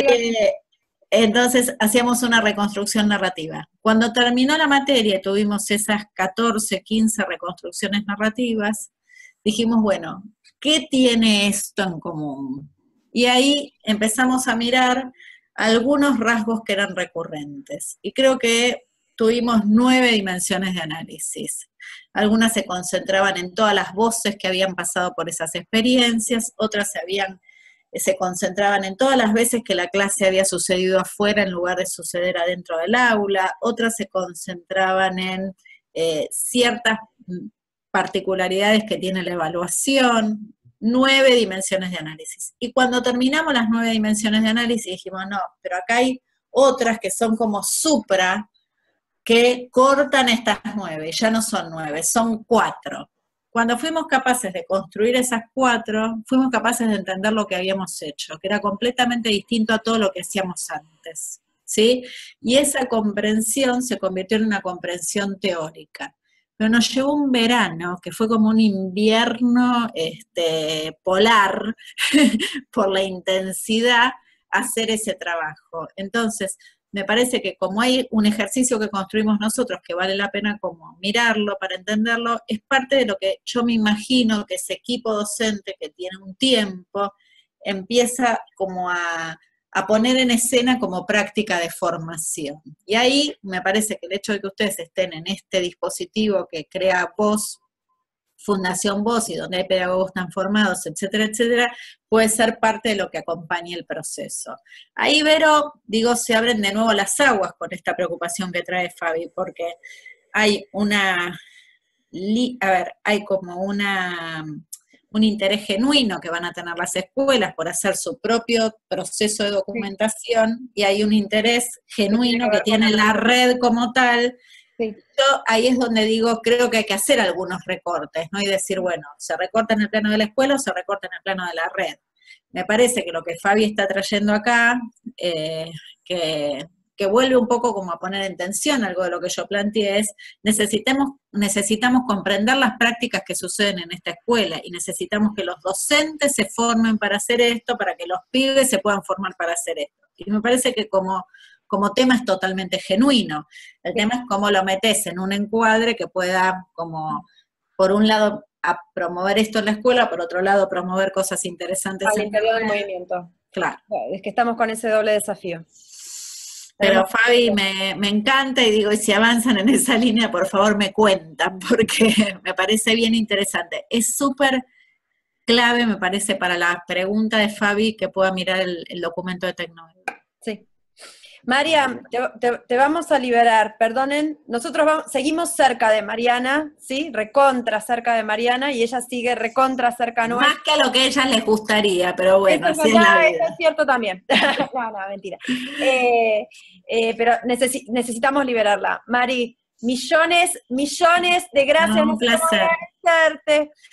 Entonces hacíamos una reconstrucción narrativa. Cuando terminó la materia y tuvimos esas 14, 15 reconstrucciones narrativas, dijimos, bueno, ¿qué tiene esto en común? Y ahí empezamos a mirar algunos rasgos que eran recurrentes. Y creo que tuvimos 9 dimensiones de análisis. Algunas se concentraban en todas las voces que habían pasado por esas experiencias, otras se concentraban en todas las veces que la clase había sucedido afuera en lugar de suceder adentro del aula, otras se concentraban en ciertas particularidades que tiene la evaluación, 9 dimensiones de análisis. Y cuando terminamos las 9 dimensiones de análisis dijimos, no, pero acá hay otras que son como supra, que cortan estas 9, y ya no son 9, son 4. Cuando fuimos capaces de construir esas 4, fuimos capaces de entender lo que habíamos hecho, que era completamente distinto a todo lo que hacíamos antes, ¿sí? Y esa comprensión se convirtió en una comprensión teórica. Pero nos llevó un verano, que fue como un invierno polar, por la intensidad, hacer ese trabajo. Entonces, me parece que como hay un ejercicio que construimos nosotros que vale la pena como mirarlo para entenderlo, es parte de lo que yo me imagino que ese equipo docente que tiene un tiempo empieza como a poner en escena como práctica de formación. Y ahí me parece que el hecho de que ustedes estén en este dispositivo que crea VOZ, Fundación VOZ, y donde hay pedagogos tan formados, etcétera, etcétera, puede ser parte de lo que acompañe el proceso. Ahí, Vero, digo, se abren de nuevo las aguas con esta preocupación que trae Fabi, porque hay hay como un interés genuino que van a tener las escuelas por hacer su propio proceso de documentación, y hay un interés genuino que tiene la red como tal. Sí. Yo ahí es donde digo, creo que hay que hacer algunos recortes, ¿no? Y decir, bueno, se recorta en el plano de la escuela o se recorta en el plano de la red. Me parece que lo que Fabi está trayendo acá, que vuelve un poco como a poner en tensión algo de lo que yo planteé, es necesitamos comprender las prácticas que suceden en esta escuela, y necesitamos que los docentes se formen para hacer esto, para que los pibes se puedan formar para hacer esto. Y me parece que como tema es totalmente genuino. El tema es cómo lo metes en un encuadre que pueda, como, por un lado, a promover esto en la escuela, por otro lado, promover cosas interesantes al interior del movimiento. Claro. Es que estamos con ese doble desafío. Pero Fabi, me encanta, y digo, y si avanzan en esa línea, por favor me cuentan, porque me parece bien interesante. Es súper clave, me parece, para la pregunta de Fabi, que pueda mirar el documento de Tecnoedu. Sí. María, te vamos a liberar, perdonen, nosotros seguimos cerca de Mariana, ¿sí? Recontra cerca de Mariana, y ella sigue recontra cerca nuestra. Más que a lo que a ellas les gustaría, pero bueno, así es la vida. Eso es cierto también. No, mentira. Pero necesitamos liberarla. Mari, millones de gracias. No, un placer.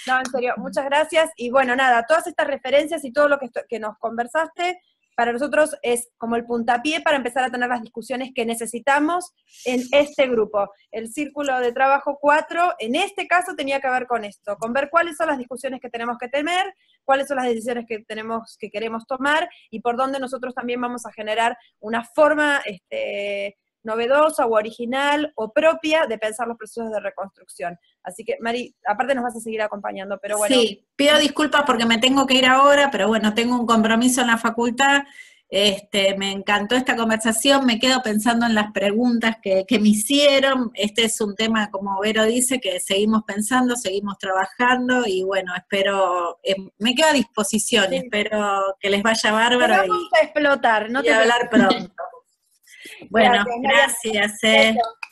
No, en serio, muchas gracias. Y bueno, nada, todas estas referencias y todo lo que nos conversaste, para nosotros es como el puntapié para empezar a tener las discusiones que necesitamos en este grupo. El Círculo de Trabajo 4, en este caso, tenía que ver con esto, con ver cuáles son las discusiones que tenemos que tener cuáles son las decisiones que queremos tomar, y por dónde nosotros también vamos a generar una forma novedosa o original o propia de pensar los procesos de reconstrucción. Así que, Mari, aparte nos vas a seguir acompañando, pero bueno. Sí, pido disculpas porque me tengo que ir ahora, pero bueno, tengo un compromiso en la facultad. Me encantó esta conversación, me quedo pensando en las preguntas que me hicieron. Este es un tema, como Vero dice, que seguimos pensando, seguimos trabajando, y bueno, espero, me quedo a disposición, sí. Espero que les vaya bárbaro. Te vamos a explotar, no te hablar pronto. Bueno, gracias.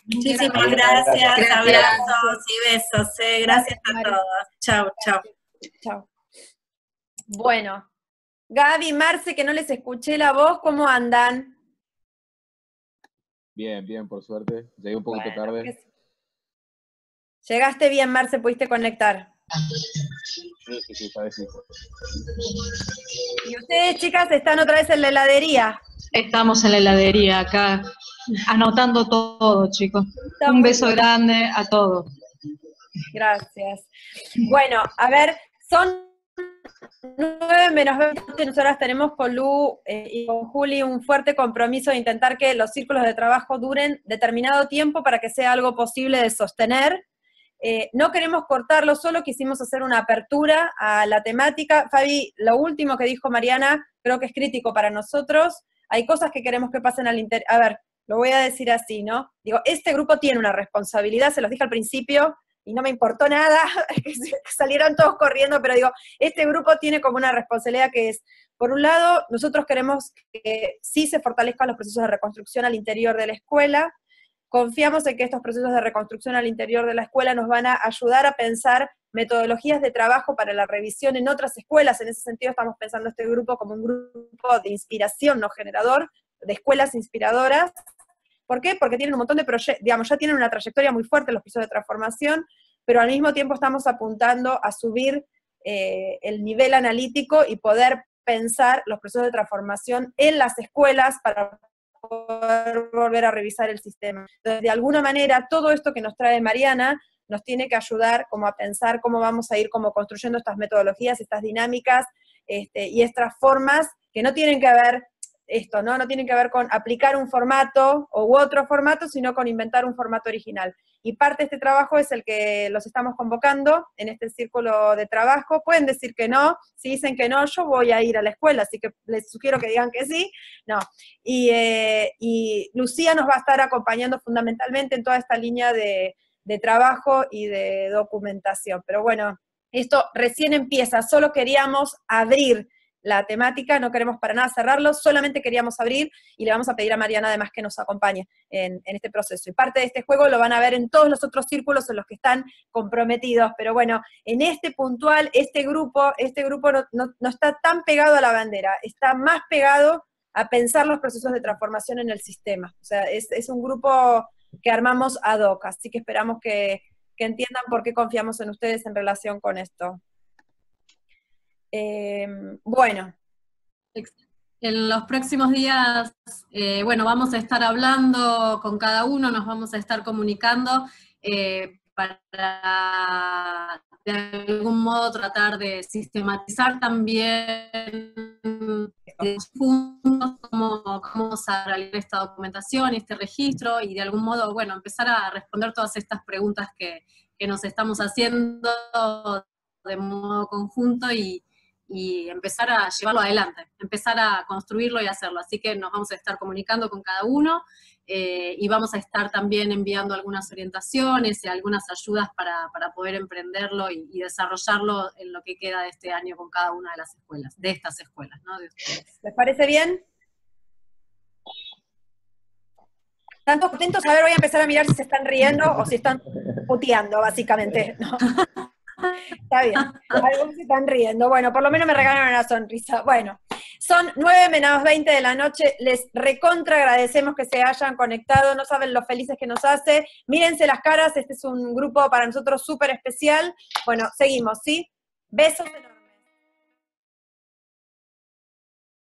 Muchísimas gracias, abrazos y besos. Gracias a todos. Chau, chau. Chau. Bueno, Gaby, Marce, que no les escuché la voz, ¿cómo andan? Bien, por suerte. Llegué un poquito tarde. Llegaste bien, Marce, ¿pudiste conectar? Sí, sabes. ¿Y ustedes, chicas, están otra vez en la heladería? Estamos en la heladería acá, anotando todo, chicos. Un beso grande a todos. Gracias. Bueno, a ver, son 9:20, nosotras tenemos con Lu y con Juli un fuerte compromiso de intentar que los círculos de trabajo duren determinado tiempo para que sea algo posible de sostener. No queremos cortarlo, solo quisimos hacer una apertura a la temática. Fabi, lo último que dijo Mariana creo que es crítico para nosotros. Hay cosas que queremos que pasen al interior. A ver, lo voy a decir así, ¿no? Digo, este grupo tiene una responsabilidad, se los dije al principio, y no me importó nada, que salieron todos corriendo, pero digo, este grupo tiene como una responsabilidad que es, por un lado, nosotros queremos que sí se fortalezcan los procesos de reconstrucción al interior de la escuela. Confiamos en que estos procesos de reconstrucción al interior de la escuela nos van a ayudar a pensar metodologías de trabajo para la revisión en otras escuelas. En ese sentido estamos pensando este grupo como un grupo de inspiración, no generador, de escuelas inspiradoras. ¿Por qué? Porque tienen un montón de proyectos, digamos, ya tienen una trayectoria muy fuerte los procesos de transformación, pero al mismo tiempo estamos apuntando a subir el nivel analítico y poder pensar los procesos de transformación en las escuelas para poder volver a revisar el sistema. Entonces, de alguna manera, todo esto que nos trae Mariana nos tiene que ayudar como a pensar cómo vamos a ir como construyendo estas metodologías, estas dinámicas, y estas formas que no tienen que ver, no tienen que ver con aplicar un formato u otro formato, sino con inventar un formato original. Y parte de este trabajo es el que los estamos convocando en este círculo de trabajo. Pueden decir que no, si dicen que no, yo voy a ir a la escuela, así que les sugiero que digan que sí, no. Y Lucía nos va a estar acompañando fundamentalmente en toda esta línea de trabajo y de documentación. Pero bueno, esto recién empieza, solo queríamos abrir la temática, no queremos para nada cerrarlo, solamente queríamos abrir, y le vamos a pedir a Mariana además que nos acompañe en este proceso. Y parte de este juego lo van a ver en todos los otros círculos en los que están comprometidos, pero bueno, en este puntual, este grupo no está tan pegado a la bandera, está más pegado a pensar los procesos de transformación en el sistema. O sea, es un grupo que armamos ad hoc, así que esperamos que entiendan por qué confiamos en ustedes en relación con esto. Bueno. En los próximos días, vamos a estar hablando con cada uno, nos vamos a estar comunicando para de algún modo tratar de sistematizar también juntos cómo vamos a realizar esta documentación, este registro, y de algún modo, empezar a responder todas estas preguntas que nos estamos haciendo de modo conjunto y empezar a llevarlo adelante, empezar a construirlo y hacerlo. Así que nos vamos a estar comunicando con cada uno y vamos a estar también enviando algunas orientaciones y algunas ayudas para poder emprenderlo y desarrollarlo en lo que queda de este año con cada una de las escuelas, de estas escuelas, ¿no? De ustedes. ¿Les parece bien? ¿Están todos contentos? A ver, voy a empezar a mirar si se están riendo o si están puteando, básicamente, ¿no? Está bien, algunos se están riendo, bueno, por lo menos me regalan una sonrisa. Bueno, son 9:20 de la noche, les recontra agradecemos que se hayan conectado, no saben lo felices que nos hace, mírense las caras, este es un grupo para nosotros súper especial. Bueno, seguimos, ¿sí? Besos enormes.